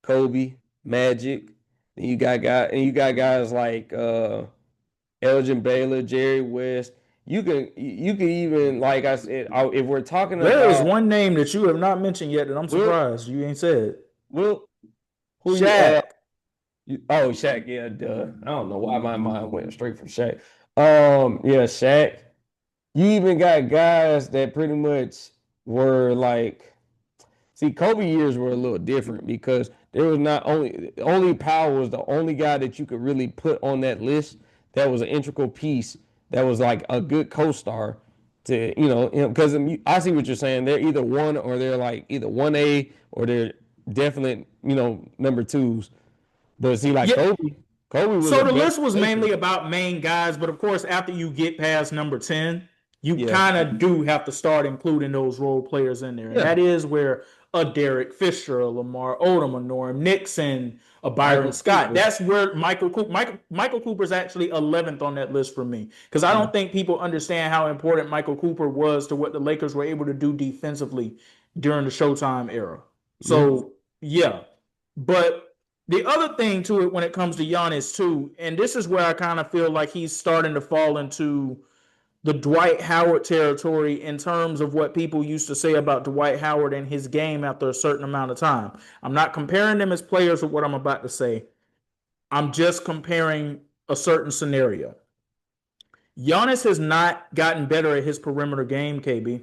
Kobe, Magic, and you got guys like Elgin Baylor, Jerry West. You can even, like I said, if we're talking about, there is one name that you have not mentioned yet that I'm surprised you ain't said. Well, Shaq. Shaq, yeah, duh. I don't know why my mind went straight from Shaq. Yeah, Shaq. You even got guys that pretty much were like, see, Kobe years were a little different because there was not only Powell was the only guy that you could really put on that list that was an integral piece, that was like a good co-star to, because I see what you're saying. They're either 1 or they're like either 1A or they're definite, number twos. But see, like Yeah. Kobe was So a the better list was player. mainly about main guys, but of course, after you get past number 10, you Yeah, kind of do have to start including those role players in there. And yeah. that is where a Derek Fisher, a Lamar Odom, a Norm Nixon, a Byron Michael Scott. Cooper. That's where Michael Cooper is actually 11th on that list for me. Because I Yeah. don't think people understand how important Michael Cooper was to what the Lakers were able to do defensively during the Showtime era. Yeah. So, yeah. But the other thing to it when it comes to Giannis too, and this is where I kind of feel like he's starting to fall into the Dwight Howard territory in terms of what people used to say about Dwight Howard and his game after a certain amount of time. I'm not comparing them as players with what I'm about to say. I'm just comparing a certain scenario. Giannis has not gotten better at his perimeter game, KB.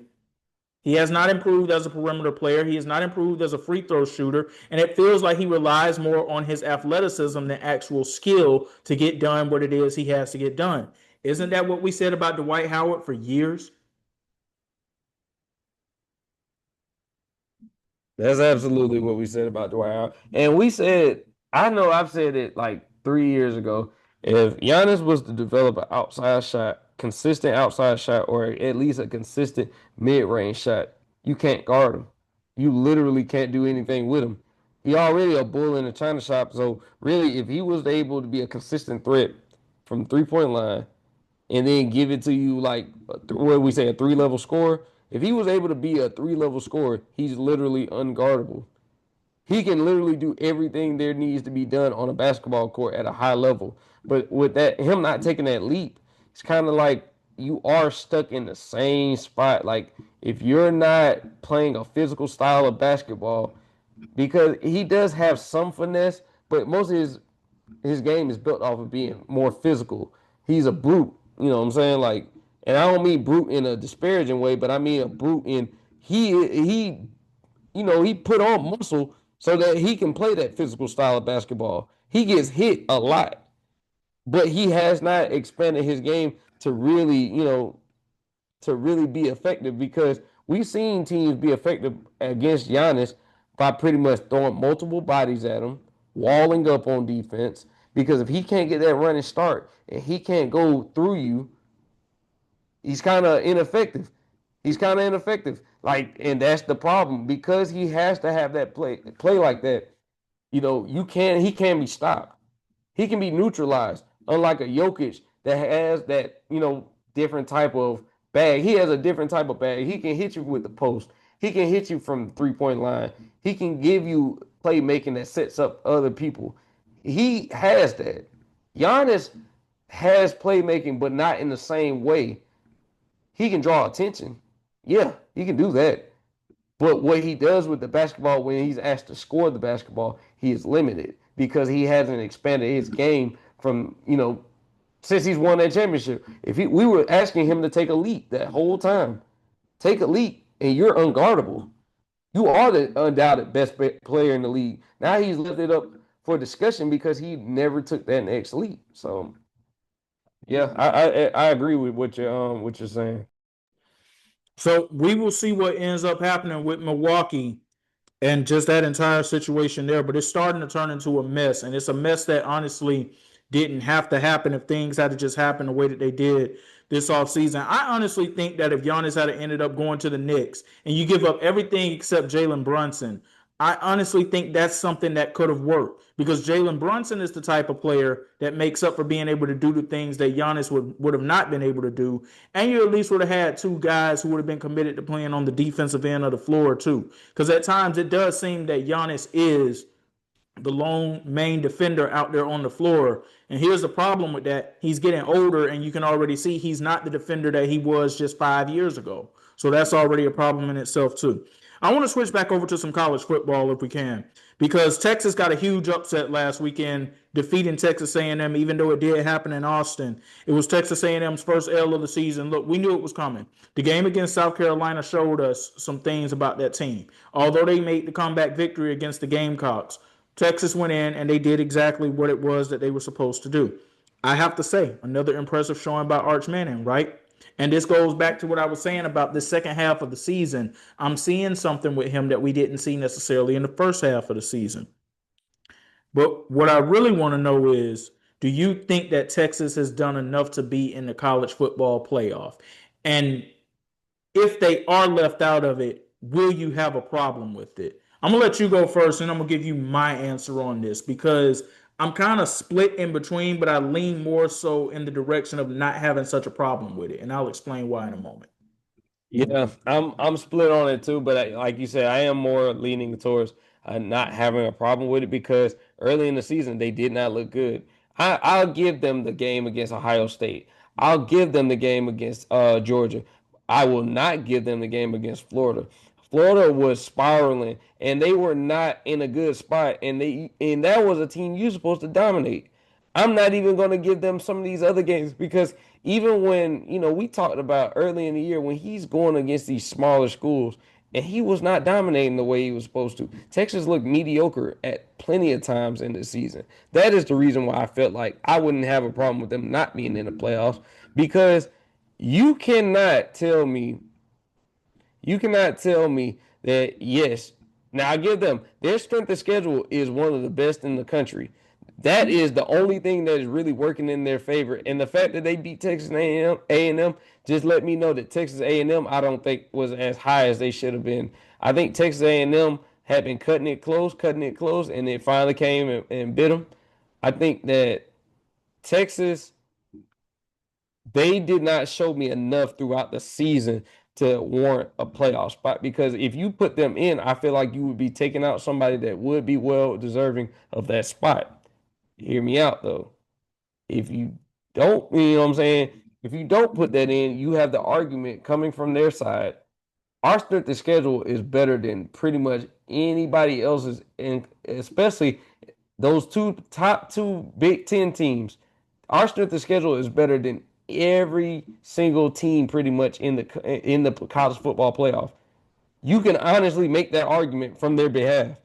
He has not improved as a perimeter player. He has not improved as a free throw shooter. And it feels like he relies more on his athleticism than actual skill to get done what it is he has to get done. Isn't that what we said about Dwight Howard for years? That's absolutely what we said about Dwight Howard. And we said, I know I've said it like 3 years ago. If Giannis was to develop an outside shot, consistent outside shot, or at least a consistent mid-range shot, you can't guard him. You literally can't do anything with him. He already a bull in the china shop. So really, if he was able to be a consistent threat from 3-point line, and then give it to you like what we say, a 3-level scorer. If he was able to be a 3-level scorer, he's literally unguardable. He can literally do everything there needs to be done on a basketball court at a high level. But with that, him not taking that leap, it's kind of like you are stuck in the same spot. Like if you're not playing a physical style of basketball, because he does have some finesse, but most of his game is built off of being more physical. He's a brute, you know what I'm saying? Like, and I don't mean brute in a disparaging way, but I mean a brute in he he put on muscle so that he can play that physical style of basketball. He gets hit a lot, but he has not expanded his game to really, to really be effective because we've seen teams be effective against Giannis by pretty much throwing multiple bodies at him, walling up on defense. Because if he can't get that running start and he can't go through you, he's kind of ineffective. He's kind of ineffective. Like, and that's the problem because he has to have that play like that. He can be stopped. He can be neutralized. Unlike a Jokic that has that, different type of bag. He has a different type of bag. He can hit you with the post. He can hit you from the 3-point line. He can give you playmaking that sets up other people. He has that. Giannis has playmaking, but not in the same way. He can draw attention. Yeah, he can do that. But what he does with the basketball when he's asked to score the basketball, he is limited because he hasn't expanded his game from, since he's won that championship. We were asking him to take a leap that whole time. Take a leap and you're unguardable. You are the undoubted best player in the league. Now he's left it up for discussion because he never took that next leap. So yeah, I agree with what you're saying. So we will see what ends up happening with Milwaukee and just that entire situation there. But it's starting to turn into a mess, and it's a mess that honestly didn't have to happen if things had to just happen the way that they did this offseason. I honestly think that if Giannis had ended up going to the Knicks and you give up everything except Jalen Brunson, I honestly think that's something that could have worked because Jalen Brunson is the type of player that makes up for being able to do the things that Giannis would have not been able to do. And you at least would have had two guys who would have been committed to playing on the defensive end of the floor, too. Because at times it does seem that Giannis is the lone main defender out there on the floor. And here's the problem with that. He's getting older, and you can already see he's not the defender that he was just 5 years ago. So that's already a problem in itself, too. I want to switch back over to some college football if we can, because Texas got a huge upset last weekend, defeating Texas A&M, even though it did happen in Austin. It was Texas A&M's first L of the season. Look, we knew it was coming. The game against South Carolina showed us some things about that team. Although they made the comeback victory against the Gamecocks, Texas went in and they did exactly what it was that they were supposed to do. I have to say, another impressive showing by Arch Manning, right? And this goes back to what I was saying about the second half of the season. I'm seeing something with him that we didn't see necessarily in the first half of the season. But what I really want to know is, do you think that Texas has done enough to be in the college football playoff? And if they are left out of it, will you have a problem with it? I'm going to let you go first, and I'm going to give you my answer on this because I'm kind of split in between, but I lean more so in the direction of not having such a problem with it. And I'll explain why in a moment. Yeah, I'm split on it too, but like you said, I am more leaning towards not having a problem with it because early in the season they did not look good. I'll give them the game against Ohio State. I'll give them the game against Georgia. I will not give them the game against Florida. Florida was spiraling and they were not in a good spot, and that was a team you're supposed to dominate. I'm not even going to give them some of these other games because even when, we talked about early in the year when he's going against these smaller schools and he was not dominating the way he was supposed to. Texas looked mediocre at plenty of times in the season. That is the reason why I felt like I wouldn't have a problem with them not being in the playoffs because you cannot tell me that, yes, now I give them their strength of schedule is one of the best in the country. That is the only thing that is really working in their favor. And the fact that they beat Texas A&M just let me know that Texas A&M I don't think was as high as they should have been. I think Texas A&M had been cutting it close, and it finally came and bit them. I think that Texas, they did not show me enough throughout the season to warrant a playoff spot because if you put them in, I feel like you would be taking out somebody that would be well deserving of that spot. Hear me out though. If you don't, you know what I'm saying? If you don't put that in, you have the argument coming from their side. Our strength of schedule is better than pretty much anybody else's, and especially those top two Big Ten teams. Our strength of schedule is better than every single team pretty much in the college football playoff. You can honestly make that argument from their behalf,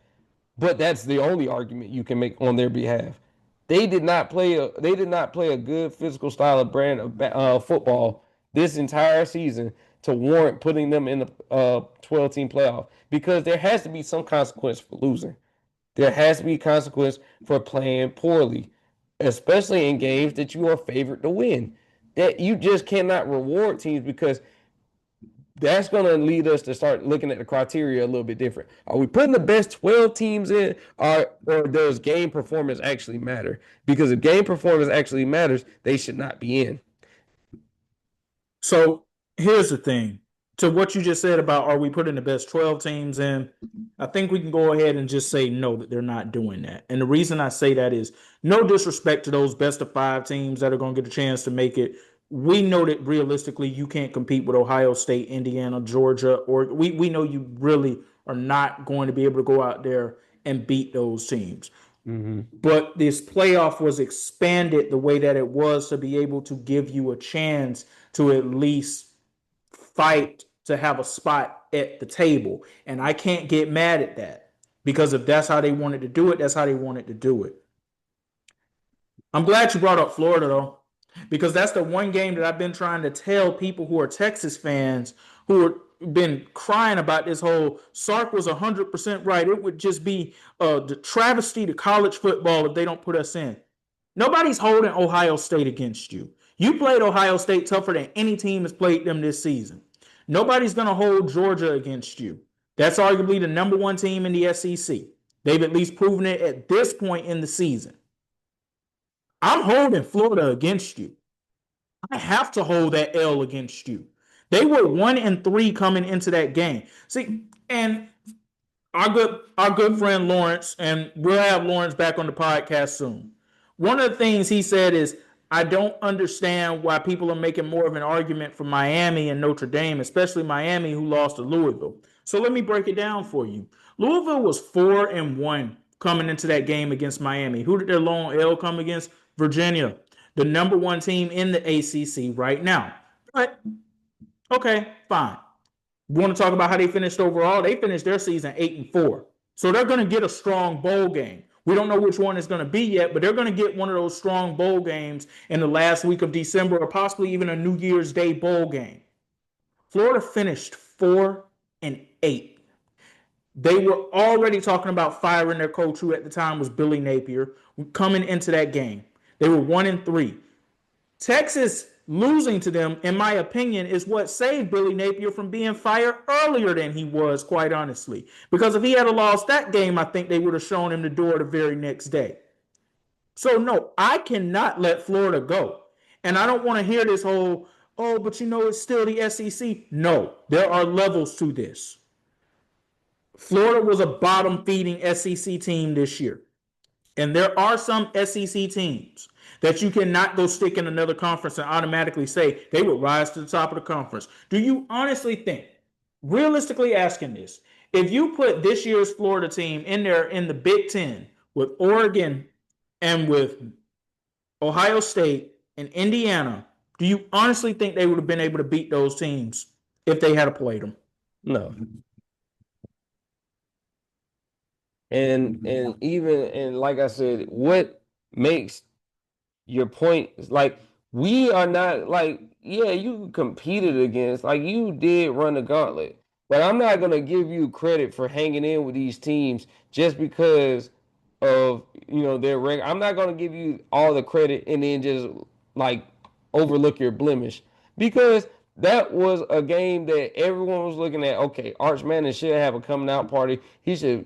but that's the only argument you can make on their behalf. They did not play a good physical style of brand of football this entire season to warrant putting them in the 12-team playoff because there has to be some consequence for losing. There has to be consequence for playing poorly, especially in games that you are favored to win. That you just cannot reward teams because that's going to lead us to start looking at the criteria a little bit different. Are we putting the best 12 teams in, or does game performance actually matter? Because if game performance actually matters, they should not be in. So here's the thing. To what you just said about are we putting the best 12 teams in, I think we can go ahead and just say no, that they're not doing that. And the reason I say that is no disrespect to those best of 5 teams that are going to get a chance to make it. We know that realistically you can't compete with Ohio State, Indiana, Georgia, or we know you really are not going to be able to go out there and beat those teams. Mm-hmm. But this playoff was expanded the way that it was to be able to give you a chance to at least fight to have a spot at the table. And I can't get mad at that because if that's how they wanted to do it, that's how they wanted to do it. I'm glad you brought up Florida, though, because that's the one game that I've been trying to tell people who are Texas fans who have been crying about this whole Sark was 100% right. It would just be the travesty to college football if they don't put us in. Nobody's holding Ohio State against you. You played Ohio State tougher than any team has played them this season. Nobody's going to hold Georgia against you. That's arguably the number 1 team in the SEC. They've at least proven it at this point in the season. I'm holding Florida against you. I have to hold that L against you. They were 1-3 coming into that game. See, and our good friend Lawrence, and we'll have Lawrence back on the podcast soon. One of the things he said is, I don't understand why people are making more of an argument for Miami and Notre Dame, especially Miami, who lost to Louisville. So let me break it down for you. Louisville was 4-1 coming into that game against Miami. Who did their lone L come against? Virginia, the number 1 team in the ACC right now. But, okay, fine. You want to talk about how they finished overall? They finished their season 8-4. So they're going to get a strong bowl game. We don't know which one it's going to be yet, but they're going to get one of those strong bowl games in the last week of December or possibly even a New Year's Day bowl game. Florida finished 4-8. They were already talking about firing their coach, who at the time was Billy Napier, coming into that game. They were 1-3. Texas losing to them, in my opinion, is what saved Billy Napier from being fired earlier than he was, quite honestly. Because if he had lost that game, I think they would have shown him the door the very next day. So, no, I cannot let Florida go. And I don't want to hear this whole, oh, but it's still the SEC. No, there are levels to this. Florida was a bottom-feeding SEC team this year. And there are some SEC teams that you cannot go stick in another conference and automatically say they would rise to the top of the conference. Do you honestly think, realistically asking this, if you put this year's Florida team in there in the Big Ten with Oregon and with Ohio State and Indiana, do you honestly think they would have been able to beat those teams if they had played them? No. And like I said, what makes your point is like we are not like, yeah, you competed against, like you did run the gauntlet. But I'm not gonna give you credit for hanging in with these teams just because of their record. I'm not gonna give you all the credit and then just like overlook your blemish, because that was a game that everyone was looking at. Okay, Arch Manning should have a coming out party. He should,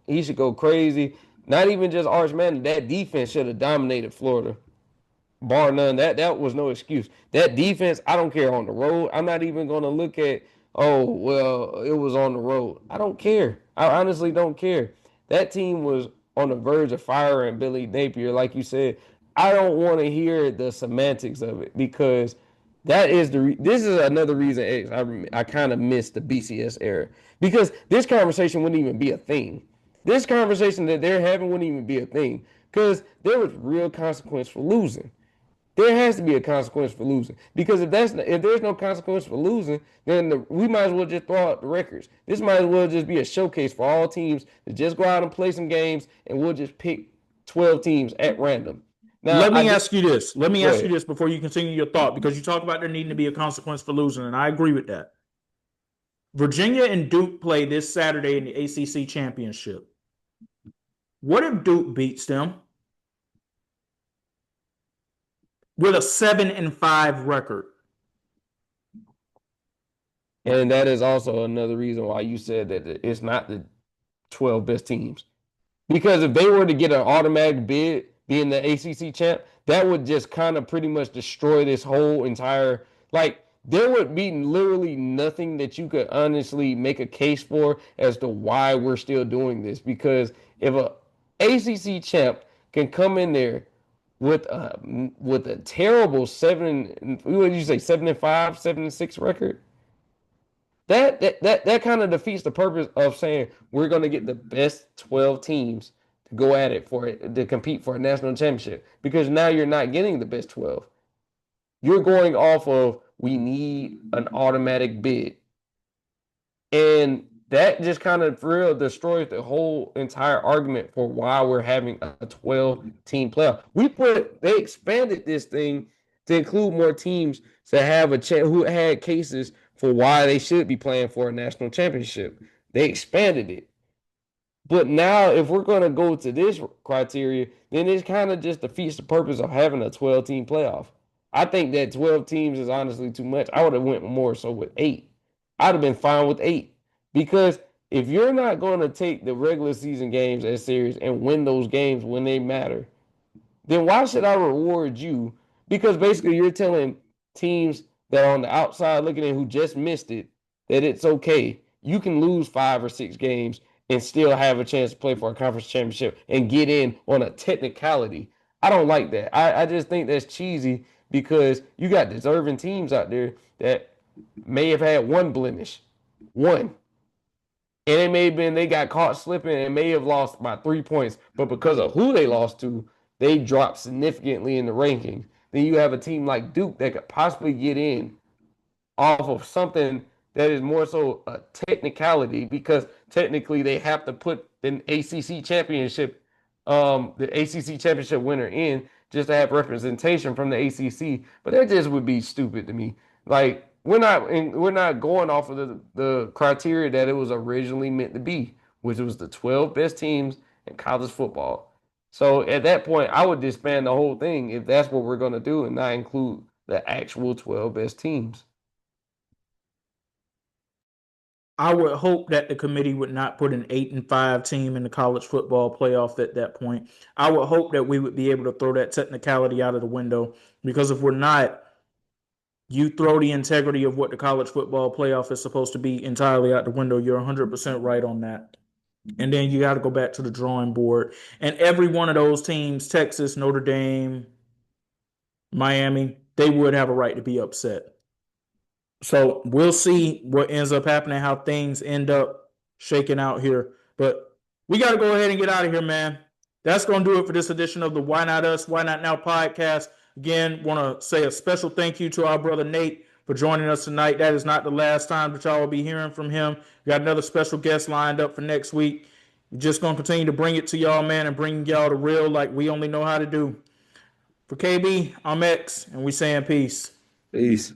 he should go crazy. Not even just Arch Manning. That defense should have dominated Florida, bar none. That was no excuse. That defense, I don't care on the road. I'm not even going to look at, oh, well, it was on the road. I don't care. I honestly don't care. That team was on the verge of firing Billy Napier, like you said. I don't want to hear the semantics of it, because that is this is another reason I kind of missed the BCS era, because this conversation wouldn't even be a thing. This conversation that they're having wouldn't even be a thing, because there was real consequence for losing. There has to be a consequence for losing, because if there's no consequence for losing, then we might as well just throw out the records. This might as well just be a showcase for all teams to just go out and play some games, and we'll just pick 12 teams at random. Now, let me ask you this. Let me ask you this before you continue your thought, because you talk about there needing to be a consequence for losing, and I agree with that. Virginia and Duke play this Saturday in the ACC championship. What if Duke beats them with a 7-5 record? And that is also another reason why you said that it's not the 12 best teams. Because if they were to get an automatic bid being the ACC champ, that would just kind of pretty much destroy this whole entire, like, there would be literally nothing that you could honestly make a case for as to why we're still doing this. Because if a ACC champ can come in there with a terrible 7-5, 7-6 record, that kind of defeats the purpose of saying we're going to get the best 12 teams to go at it to compete for a national championship, because now you're not getting the best 12. You're going off of, we need an automatic bid. And that just kind of for real destroys the whole entire argument for why we're having a 12-team playoff. They expanded this thing to include more teams to have who had cases for why they should be playing for a national championship. They expanded it. But now, if we're going to go to this criteria, then it kind of just defeats the purpose of having a 12-team playoff. I think that 12 teams is honestly too much. I would have went more so with 8. I'd have been fine with 8. Because if you're not going to take the regular season games as serious and win those games when they matter, then why should I reward you? Because basically you're telling teams that are on the outside looking in, who just missed it, that it's okay. You can lose 5 or 6 games and still have a chance to play for a conference championship and get in on a technicality. I don't like that. I just think that's cheesy, because you got deserving teams out there that may have had one blemish. One. And it may have been they got caught slipping and may have lost by 3 points, but because of who they lost to, they dropped significantly in the rankings. Then you have a team like Duke that could possibly get in off of something that is more so a technicality, because technically they have to put an ACC championship the ACC championship winner in just to have representation from the ACC. But that just would be stupid to me. Like we're not going off of the criteria that it was originally meant to be, which was the 12 best teams in college football. So at that point, I would disband the whole thing if that's what we're going to do and not include the actual 12 best teams. I would hope that the committee would not put an 8-5 team in the college football playoff at that point. I would hope that we would be able to throw that technicality out of the window, because if we're not, you throw the integrity of what the college football playoff is supposed to be entirely out the window. You're 100% right on that. And then you got to go back to the drawing board. And every one of those teams, Texas, Notre Dame, Miami, they would have a right to be upset. So we'll see what ends up happening, how things end up shaking out here. But we got to go ahead and get out of here, man. That's going to do it for this edition of the Why Not Us, Why Not Now podcast. Again, want to say a special thank you to our brother Nate for joining us tonight. That is not the last time that y'all will be hearing from him. We got another special guest lined up for next week. We're just going to continue to bring it to y'all, man, and bring y'all the real like we only know how to do. For KB, I'm X, and we saying peace. Peace.